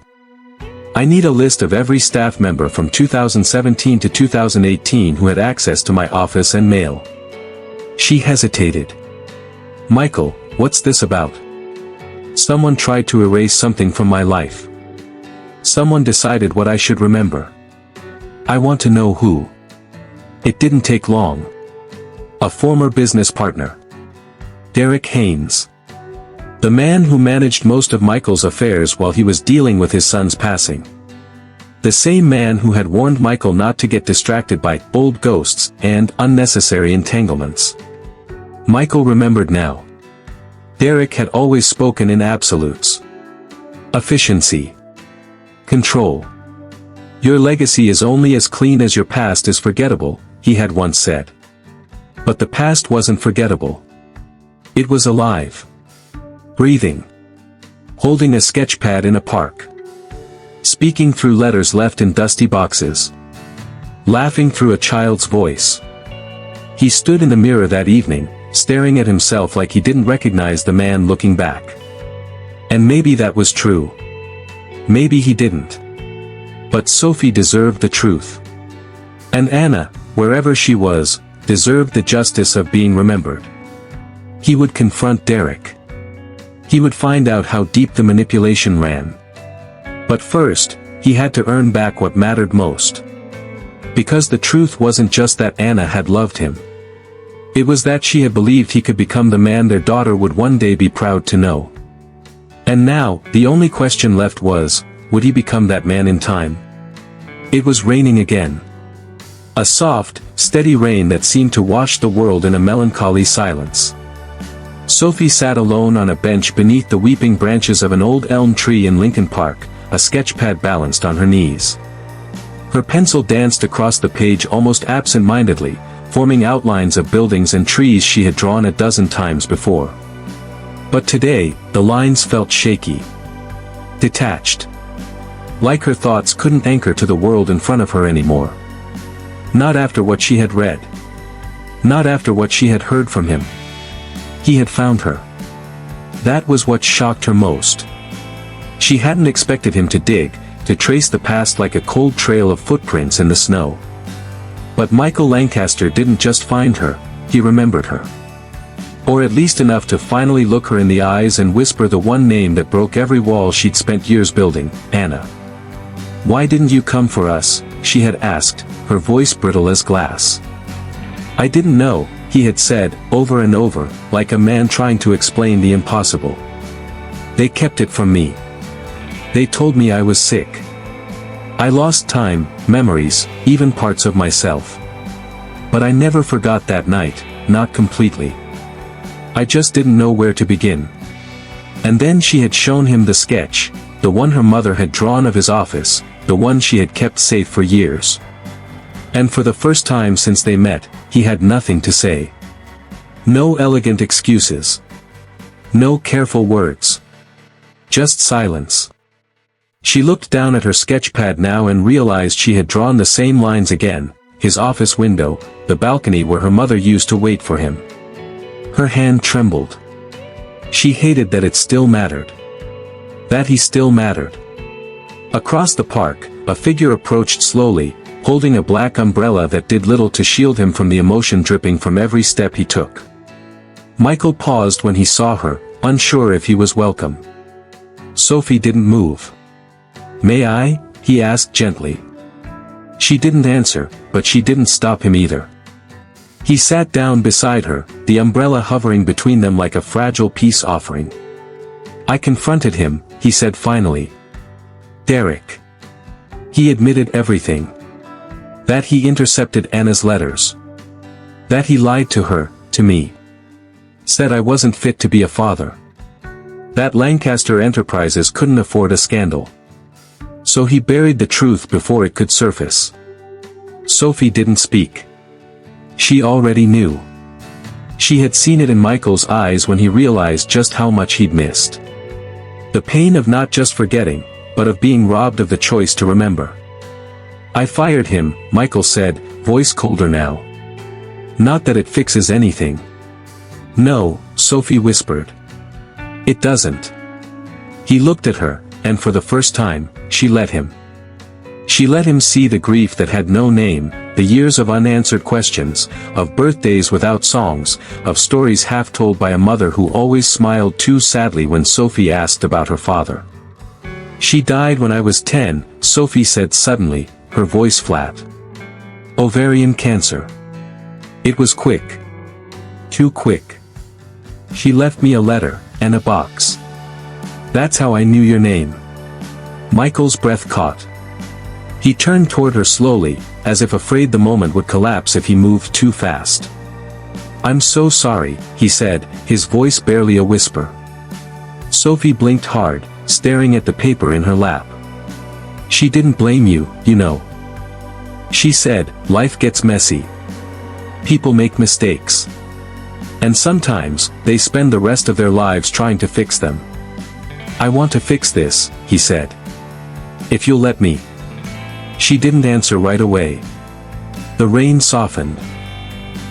I need a list of every staff member from 2017 to 2018 who had access to my office and mail. She hesitated. Michael, what's this about? Someone tried to erase something from my life. Someone decided what I should remember. I want to know who. It didn't take long. A former business partner. Derek Haynes. The man who managed most of Michael's affairs while he was dealing with his son's passing. The same man who had warned Michael not to get distracted by old ghosts and unnecessary entanglements. Michael remembered now. Derek had always spoken in absolutes. Efficiency. Control. Your legacy is only as clean as your past is forgettable, he had once said. But the past wasn't forgettable. It was alive. Breathing. Holding a sketch pad in a park. Speaking through letters left in dusty boxes. Laughing through a child's voice. He stood in the mirror that evening, staring at himself like he didn't recognize the man looking back. And maybe that was true. Maybe he didn't. But Sophie deserved the truth. And Anna, wherever she was, deserved the justice of being remembered. He would confront Derek. He would find out how deep the manipulation ran. But first, he had to earn back what mattered most. Because the truth wasn't just that Anna had loved him. It was that she had believed he could become the man their daughter would one day be proud to know. And now, the only question left was, would he become that man in time? It was raining again. A soft, steady rain that seemed to wash the world in a melancholy silence. Sophie sat alone on a bench beneath the weeping branches of an old elm tree in Lincoln Park, a sketchpad balanced on her knees. Her pencil danced across the page almost absent-mindedly, forming outlines of buildings and trees she had drawn a dozen times before. But today, the lines felt shaky. Detached. Like her thoughts couldn't anchor to the world in front of her anymore. Not after what she had read. Not after what she had heard from him. He had found her. That was what shocked her most. She hadn't expected him to dig, to trace the past like a cold trail of footprints in the snow. But Michael Lancaster didn't just find her, he remembered her. Or at least enough to finally look her in the eyes and whisper the one name that broke every wall she'd spent years building, Anna. "Why didn't you come for us?" she had asked, her voice brittle as glass. "I didn't know," he had said, over and over, like a man trying to explain the impossible. "They kept it from me. They told me I was sick. I lost time, memories, even parts of myself. But I never forgot that night, not completely. I just didn't know where to begin." And then she had shown him the sketch, the one her mother had drawn of his office, the one she had kept safe for years. And for the first time since they met, he had nothing to say. No elegant excuses. No careful words. Just silence. She looked down at her sketchpad now and realized she had drawn the same lines again, his office window, the balcony where her mother used to wait for him. Her hand trembled. She hated that it still mattered. That he still mattered. Across the park, a figure approached slowly, holding a black umbrella that did little to shield him from the emotion dripping from every step he took. Michael paused when he saw her, unsure if he was welcome. Sophie didn't move. "May I?" he asked gently. She didn't answer, but she didn't stop him either. He sat down beside her, the umbrella hovering between them like a fragile peace offering. "I confronted him," he said finally. "Derek. He admitted everything. That he intercepted Anna's letters. That he lied to her, to me. Said I wasn't fit to be a father. That Lancaster Enterprises couldn't afford a scandal. So he buried the truth before it could surface." Sophie didn't speak. She already knew. She had seen it in Michael's eyes when he realized just how much he'd missed. The pain of not just forgetting, but of being robbed of the choice to remember. "I fired him," Michael said, voice colder now. "Not that it fixes anything." "No," Sophie whispered. "It doesn't." He looked at her, and for the first time, she let him. She let him see the grief that had no name, the years of unanswered questions, of birthdays without songs, of stories half told by a mother who always smiled too sadly when Sophie asked about her father. "She died when I was 10, Sophie said suddenly, her voice flat. "Ovarian cancer. It was quick. Too quick. She left me a letter, and a box. That's how I knew your name." Michael's breath caught. He turned toward her slowly, as if afraid the moment would collapse if he moved too fast. "I'm so sorry," he said, his voice barely a whisper. Sophie blinked hard, staring at the paper in her lap. "She didn't blame you, you know." She said, "Life gets messy. People make mistakes. And sometimes, they spend the rest of their lives trying to fix them. I want to fix this, he said. If you'll let me. She didn't answer right away. The rain softened.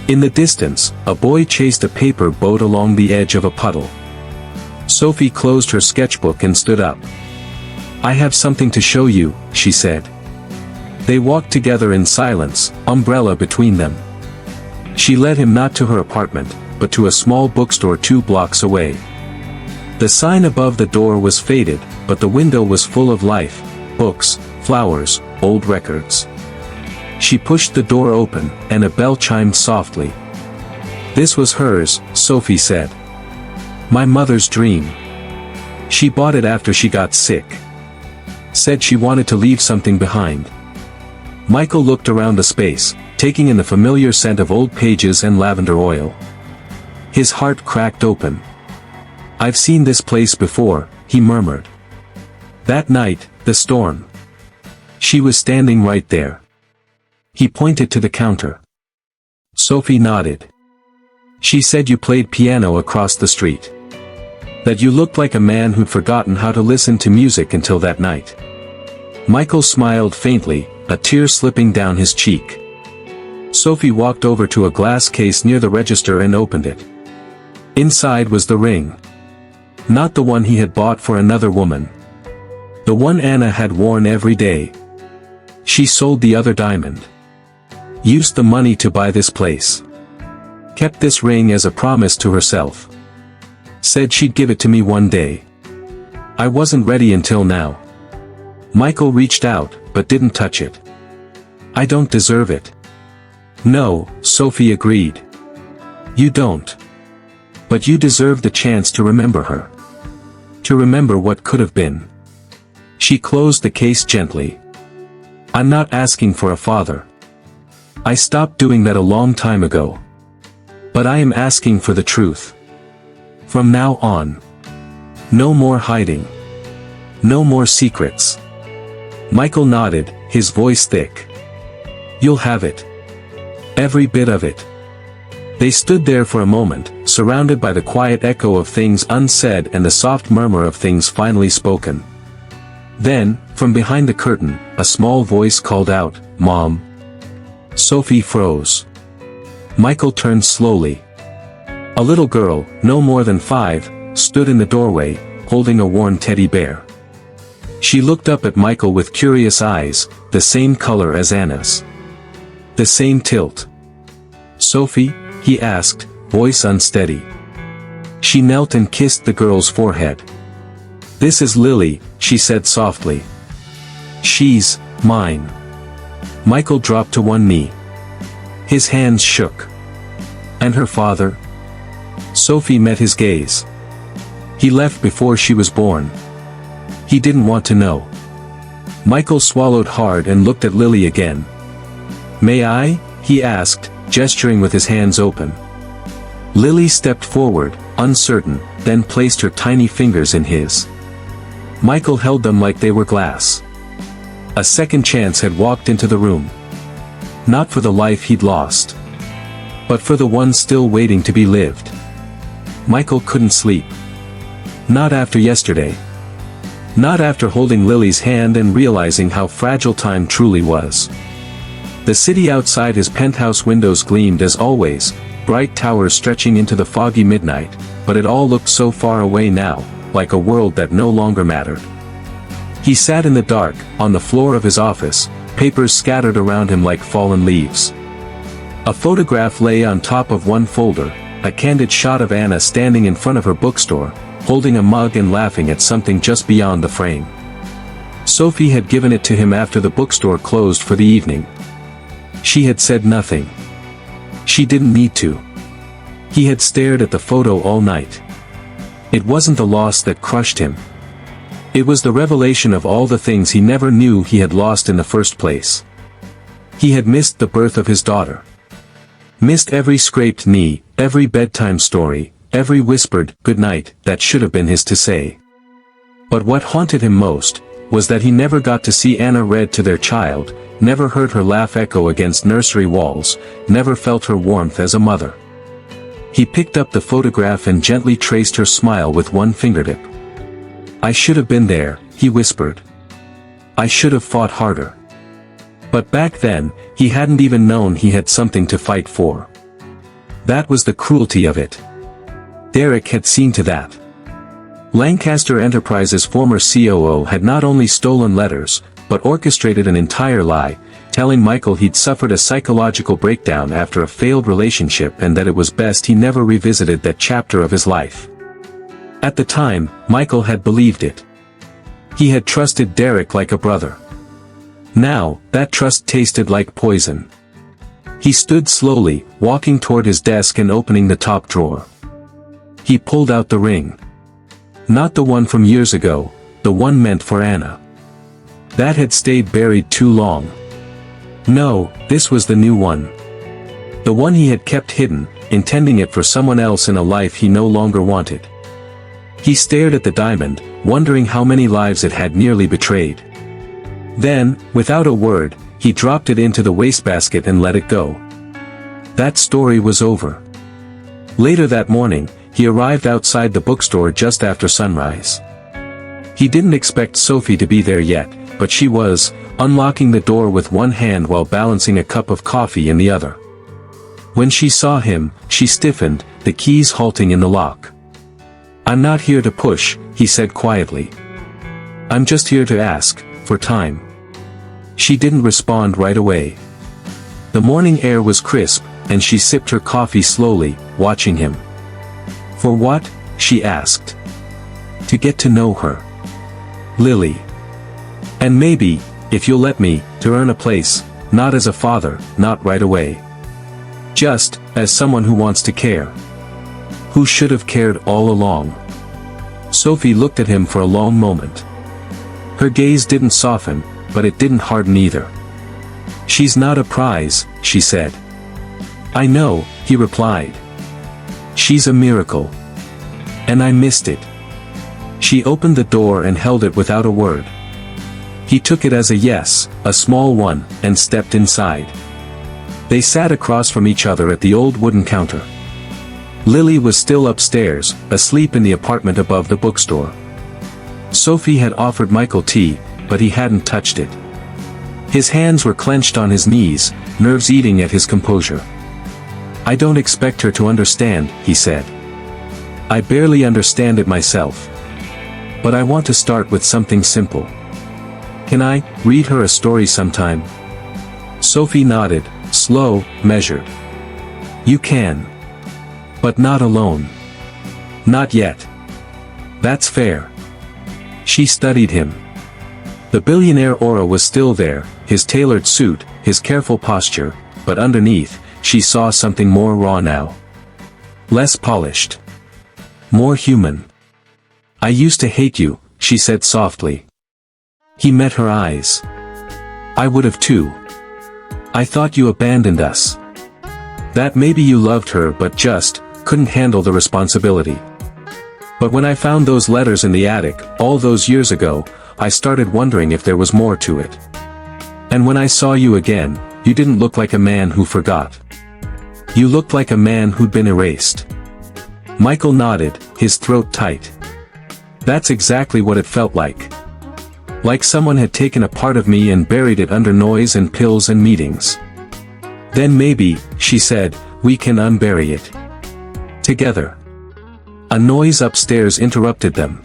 In the distance, a boy chased a paper boat along the edge of a puddle. Sophie closed her sketchbook and stood up. I have something to show you, she said. They walked together in silence, umbrella between them. She led him not to her apartment, but to a small bookstore 2 blocks away. The sign above the door was faded, but the window was full of life, books, flowers, old records. She pushed the door open, and a bell chimed softly. This was hers, Sophie said. My mother's dream. She bought it after she got sick. Said she wanted to leave something behind. Michael looked around the space, taking in the familiar scent of old pages and lavender oil. His heart cracked open. I've seen this place before, he murmured. That night, the storm. She was standing right there. He pointed to the counter. Sophie nodded. She said you played piano across the street. That you looked like a man who'd forgotten how to listen to music until that night. Michael smiled faintly, a tear slipping down his cheek. Sophie walked over to a glass case near the register and opened it. Inside was the ring. Not the one he had bought for another woman. The one Anna had worn every day. She sold the other diamond. Used the money to buy this place. Kept this ring as a promise to herself. Said she'd give it to me one day. I wasn't ready until now. Michael reached out, but didn't touch it. I don't deserve it. No, Sophie agreed. You don't. But you deserve the chance to remember her. To remember what could have been. She closed the case gently. I'm not asking for a father. I stopped doing that a long time ago. But I am asking for the truth. From now on. No more hiding. No more secrets. Michael nodded, his voice thick. You'll have it. Every bit of it. They stood there for a moment, surrounded by the quiet echo of things unsaid and the soft murmur of things finally spoken. Then, from behind the curtain, a small voice called out, Mom. Sophie froze. Michael turned slowly. A little girl, no more than 5, stood in the doorway, holding a worn teddy bear. She looked up at Michael with curious eyes, the same color as Anna's. The same tilt. Sophie? He asked, voice unsteady. She knelt and kissed the girl's forehead. This is Lily, she said softly. She's mine. Michael dropped to one knee. His hands shook. And her father? Sophie met his gaze. He left before she was born. He didn't want to know. Michael swallowed hard and looked at Lily again. May I? He asked, gesturing with his hands open. Lily stepped forward, uncertain, then placed her tiny fingers in his. Michael held them like they were glass. A second chance had walked into the room. Not for the life he'd lost. But for the one still waiting to be lived. Michael couldn't sleep. Not after yesterday. Not after holding Lily's hand and realizing how fragile time truly was. The city outside his penthouse windows gleamed as always, bright towers stretching into the foggy midnight, but it all looked so far away now, like a world that no longer mattered. He sat in the dark, on the floor of his office, papers scattered around him like fallen leaves. A photograph lay on top of one folder, a candid shot of Anna standing in front of her bookstore, holding a mug and laughing at something just beyond the frame. Sophie had given it to him after the bookstore closed for the evening. She had said nothing. She didn't need to. He had stared at the photo all night. It wasn't the loss that crushed him. It was the revelation of all the things he never knew he had lost in the first place. He had missed the birth of his daughter. Missed every scraped knee, every bedtime story, every whispered good night that should have been his to say. But what haunted him most was that he never got to see Anna read to their child, never heard her laugh echo against nursery walls, never felt her warmth as a mother. He picked up the photograph and gently traced her smile with one fingertip. "I should have been there," he whispered. "I should have fought harder." But back then, he hadn't even known he had something to fight for. That was the cruelty of it. Derek had seen to that. Lancaster Enterprises' former COO had not only stolen letters, but orchestrated an entire lie, telling Michael he'd suffered a psychological breakdown after a failed relationship and that it was best he never revisited that chapter of his life. At the time, Michael had believed it. He had trusted Derek like a brother. Now, that trust tasted like poison. He stood slowly, walking toward his desk and opening the top drawer. He pulled out the ring. Not the one from years ago, the one meant for Anna. That had stayed buried too long. No, this was the new one. The one he had kept hidden, intending it for someone else in a life he no longer wanted. He stared at the diamond, wondering how many lives it had nearly betrayed. Then, without a word, he dropped it into the wastebasket and let it go. That story was over. Later that morning, he arrived outside the bookstore just after sunrise. He didn't expect Sophie to be there yet, but she was, unlocking the door with one hand while balancing a cup of coffee in the other. When she saw him, she stiffened, the keys halting in the lock. "I'm not here to push," he said quietly. "I'm just here to ask, for time." She didn't respond right away. The morning air was crisp, and she sipped her coffee slowly, watching him. "For what?" she asked. "To get to know her. Lily. And maybe, if you'll let me, to earn a place, not as a father, not right away. Just, as someone who wants to care. Who should have cared all along." Sophie looked at him for a long moment. Her gaze didn't soften, but it didn't harden either. "She's not a prize," she said. "I know," he replied. "She's a miracle. And I missed it." She opened the door and held it without a word. He took it as a yes, a small one, and stepped inside. They sat across from each other at the old wooden counter. Lily was still upstairs, asleep in the apartment above the bookstore. Sophie had offered Michael tea, but he hadn't touched it. His hands were clenched on his knees, nerves eating at his composure. "I don't expect her to understand," he said. "I barely understand it myself. But I want to start with something simple. Can I read her a story sometime?" Sophie nodded, slow, measured. "You can. But not alone. Not yet." "That's fair." She studied him. The billionaire aura was still there, his tailored suit, his careful posture, but underneath, she saw something more raw now. Less polished. More human. "I used to hate you," she said softly. He met her eyes. "I would have too. I thought you abandoned us. That maybe you loved her but just couldn't handle the responsibility. But when I found those letters in the attic, all those years ago, I started wondering if there was more to it. And when I saw you again, you didn't look like a man who forgot. You looked like a man who'd been erased." Michael nodded, his throat tight. "That's exactly what it felt like. Like someone had taken a part of me and buried it under noise and pills and meetings. Then maybe," she said, "we can unbury it. Together." A noise upstairs interrupted them.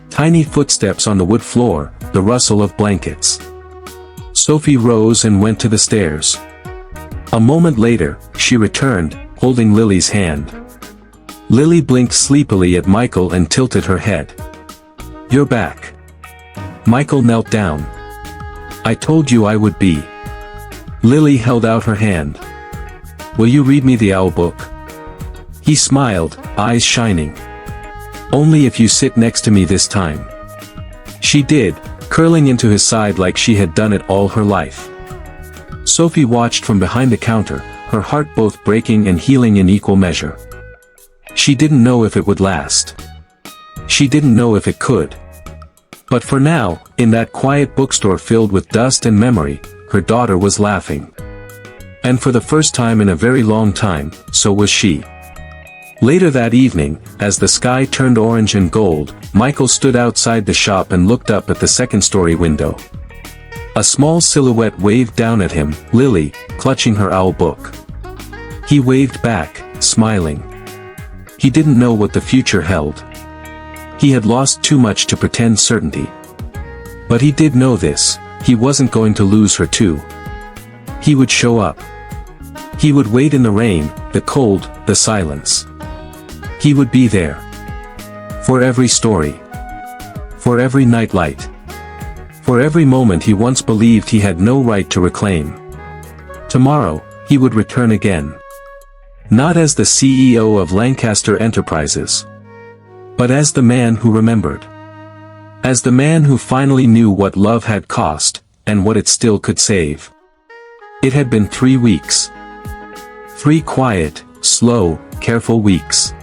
Tiny footsteps on the wood floor, the rustle of blankets. Sophie rose and went to the stairs. A moment later, she returned, holding Lily's hand. Lily blinked sleepily at Michael and tilted her head. "You're back." Michael knelt down. "I told you I would be." Lily held out her hand. "Will you read me the owl book?" He smiled, eyes shining. "Only if you sit next to me this time." She did, curling into his side like she had done it all her life. Sophie watched from behind the counter, her heart both breaking and healing in equal measure. She didn't know if it would last. She didn't know if it could. But for now, in that quiet bookstore filled with dust and memory, her daughter was laughing. And for the first time in a very long time, so was she. Later that evening, as the sky turned orange and gold, Michael stood outside the shop and looked up at the second-story window. A small silhouette waved down at him, Lily, clutching her owl book. He waved back, smiling. He didn't know what the future held. He had lost too much to pretend certainty. But he did know this, he wasn't going to lose her too. He would show up. He would wait in the rain, the cold, the silence. He would be there. For every story. For every nightlight. For every moment he once believed he had no right to reclaim. Tomorrow, he would return again. Not as the CEO of Lancaster Enterprises. But as the man who remembered. As the man who finally knew what love had cost, and what it still could save. It had been 3 weeks. 3 quiet, slow, careful weeks.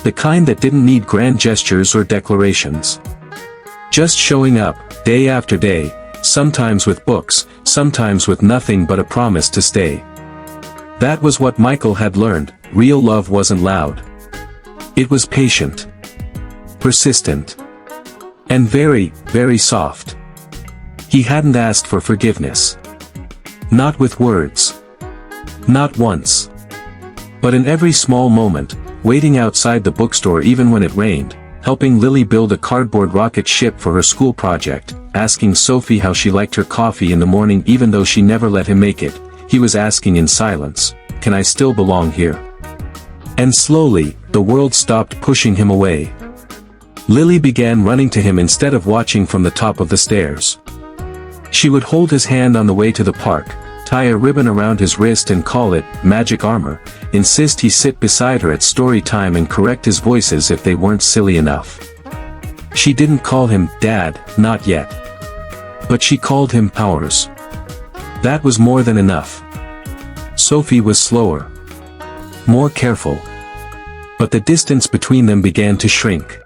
The kind that didn't need grand gestures or declarations. Just showing up, day after day, sometimes with books, sometimes with nothing but a promise to stay. That was what Michael had learned, real love wasn't loud. It was patient. Persistent. And very, very soft. He hadn't asked for forgiveness. Not with words. Not once. But in every small moment, waiting outside the bookstore even when it rained, helping Lily build a cardboard rocket ship for her school project, asking Sophie how she liked her coffee in the morning even though she never let him make it, he was asking in silence, can I still belong here? And slowly, the world stopped pushing him away. Lily began running to him instead of watching from the top of the stairs. She would hold his hand on the way to the park, tie a ribbon around his wrist and call it magic armor, insist he sit beside her at story time and correct his voices if they weren't silly enough. She didn't call him Dad, not yet. But she called him Powers. That was more than enough. Sophie was slower. More careful. But the distance between them began to shrink.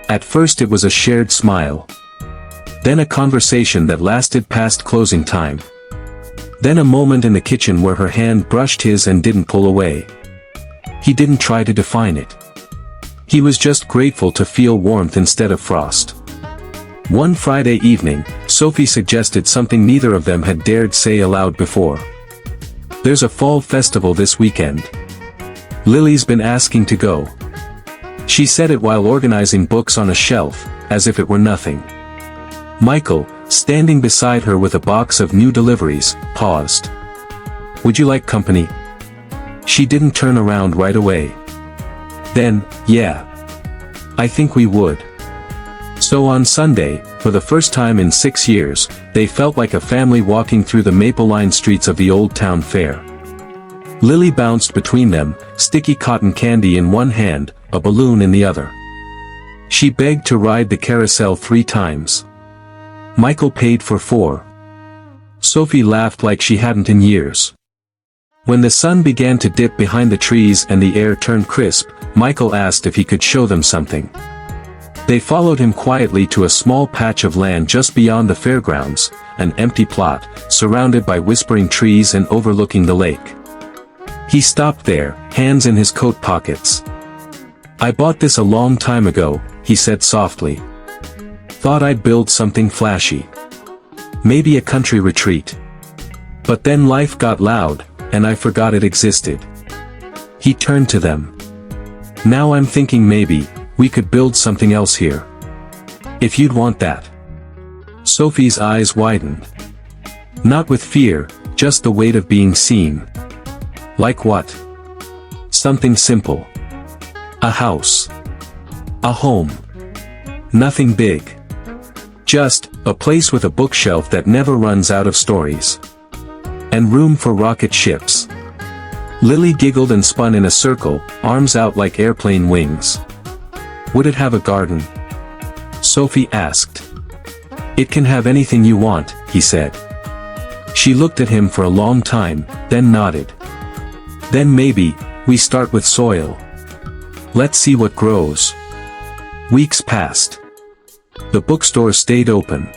At first it was a shared smile. Then a conversation that lasted past closing time. Then a moment in the kitchen where her hand brushed his and didn't pull away. He didn't try to define it. He was just grateful to feel warmth instead of frost. One Friday evening, Sophie suggested something neither of them had dared say aloud before. There's a fall festival this weekend. Lily's been asking to go. She said it while organizing books on a shelf, as if it were nothing. Michael, standing beside her with a box of new deliveries, paused. Would you like company? She didn't turn around right away. Then, yeah. I think we would. So on Sunday, for the first time in 6 years, they felt like a family walking through the maple-lined streets of the old town fair. Lily bounced between them, sticky cotton candy in one hand, a balloon in the other. She begged to ride the carousel 3 times. Michael paid for 4. Sophie laughed like she hadn't in years. When the sun began to dip behind the trees and the air turned crisp, Michael asked if he could show them something. They followed him quietly to a small patch of land just beyond the fairgrounds, an empty plot, surrounded by whispering trees and overlooking the lake. He stopped there, hands in his coat pockets. I bought this a long time ago, he said softly. Thought I'd build something flashy. Maybe a country retreat. But then life got loud, and I forgot it existed. He turned to them. Now I'm thinking maybe, we could build something else here. If you'd want that. Sophie's eyes widened. Not with fear, just the weight of being seen. Like what? Something simple. A house. A home. Nothing big. Just, a place with a bookshelf that never runs out of stories. And room for rocket ships. Lily giggled and spun in a circle, arms out like airplane wings. Would it have a garden? Sophie asked. It can have anything you want, he said. She looked at him for a long time, then nodded. Then maybe, we start with soil. Let's see what grows. Weeks passed. The bookstore stayed open.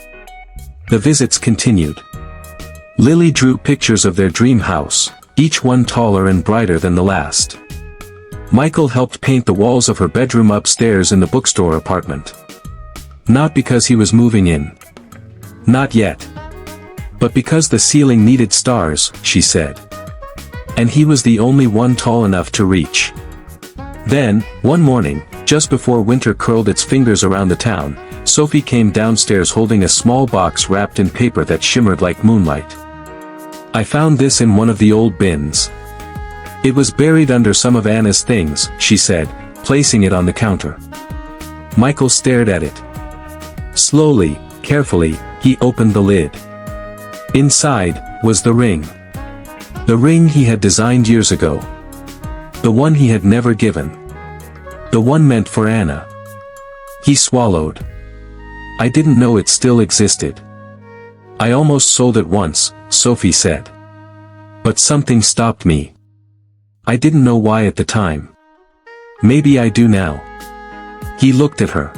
The visits continued. Lily drew pictures of their dream house, each one taller and brighter than the last. Michael helped paint the walls of her bedroom upstairs in the bookstore apartment. Not because he was moving in. Not yet. But because the ceiling needed stars, she said. And he was the only one tall enough to reach. Then, one morning, just before winter curled its fingers around the town, Sophie came downstairs holding a small box wrapped in paper that shimmered like moonlight. "I found this in one of the old bins. It was buried under some of Anna's things," she said, placing it on the counter. Michael stared at it. Slowly, carefully, he opened the lid. Inside was the ring. The ring he had designed years ago. The one he had never given. The one meant for Anna. He swallowed. "I didn't know it still existed. I almost sold it once," Sophie said. "But something stopped me. I didn't know why at the time. Maybe I do now." He looked at her.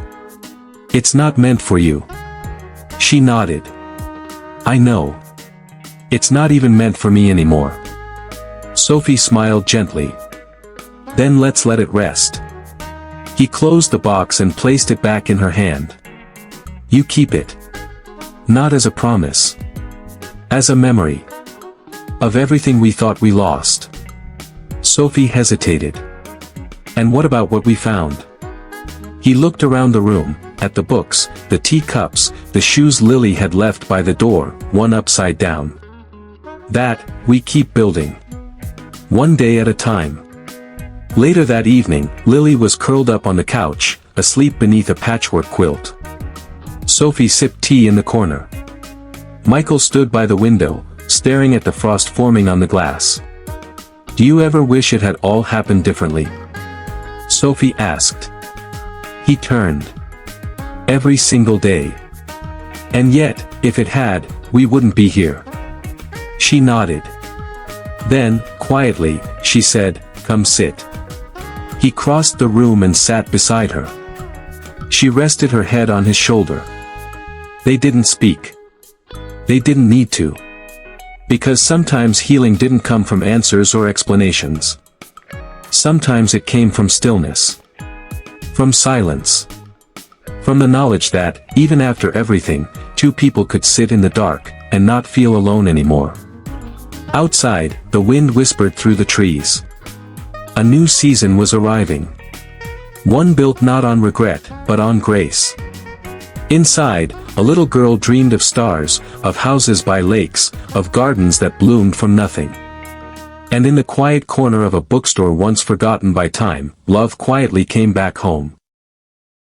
"It's not meant for you." She nodded. "I know. It's not even meant for me anymore." Sophie smiled gently. "Then let's let it rest." He closed the box and placed it back in her hand. "You keep it. Not as a promise. As a memory. Of everything we thought we lost." Sophie hesitated. "And what about what we found?" He looked around the room, at the books, the teacups, the shoes Lily had left by the door, one upside down. "That, we keep building. One day at a time." Later that evening, Lily was curled up on the couch, asleep beneath a patchwork quilt. Sophie sipped tea in the corner. Michael stood by the window, staring at the frost forming on the glass. "Do you ever wish it had all happened differently?" Sophie asked. He turned. "Every single day. And yet, if it had, we wouldn't be here." She nodded. Then, quietly, she said, "Come sit." He crossed the room and sat beside her. She rested her head on his shoulder. They didn't speak. They didn't need to. Because sometimes healing didn't come from answers or explanations. Sometimes it came from stillness. From silence. From the knowledge that, even after everything, two people could sit in the dark, and not feel alone anymore. Outside, the wind whispered through the trees. A new season was arriving. One built not on regret, but on grace. Inside, a little girl dreamed of stars, of houses by lakes, of gardens that bloomed from nothing. And in the quiet corner of a bookstore once forgotten by time, love quietly came back home.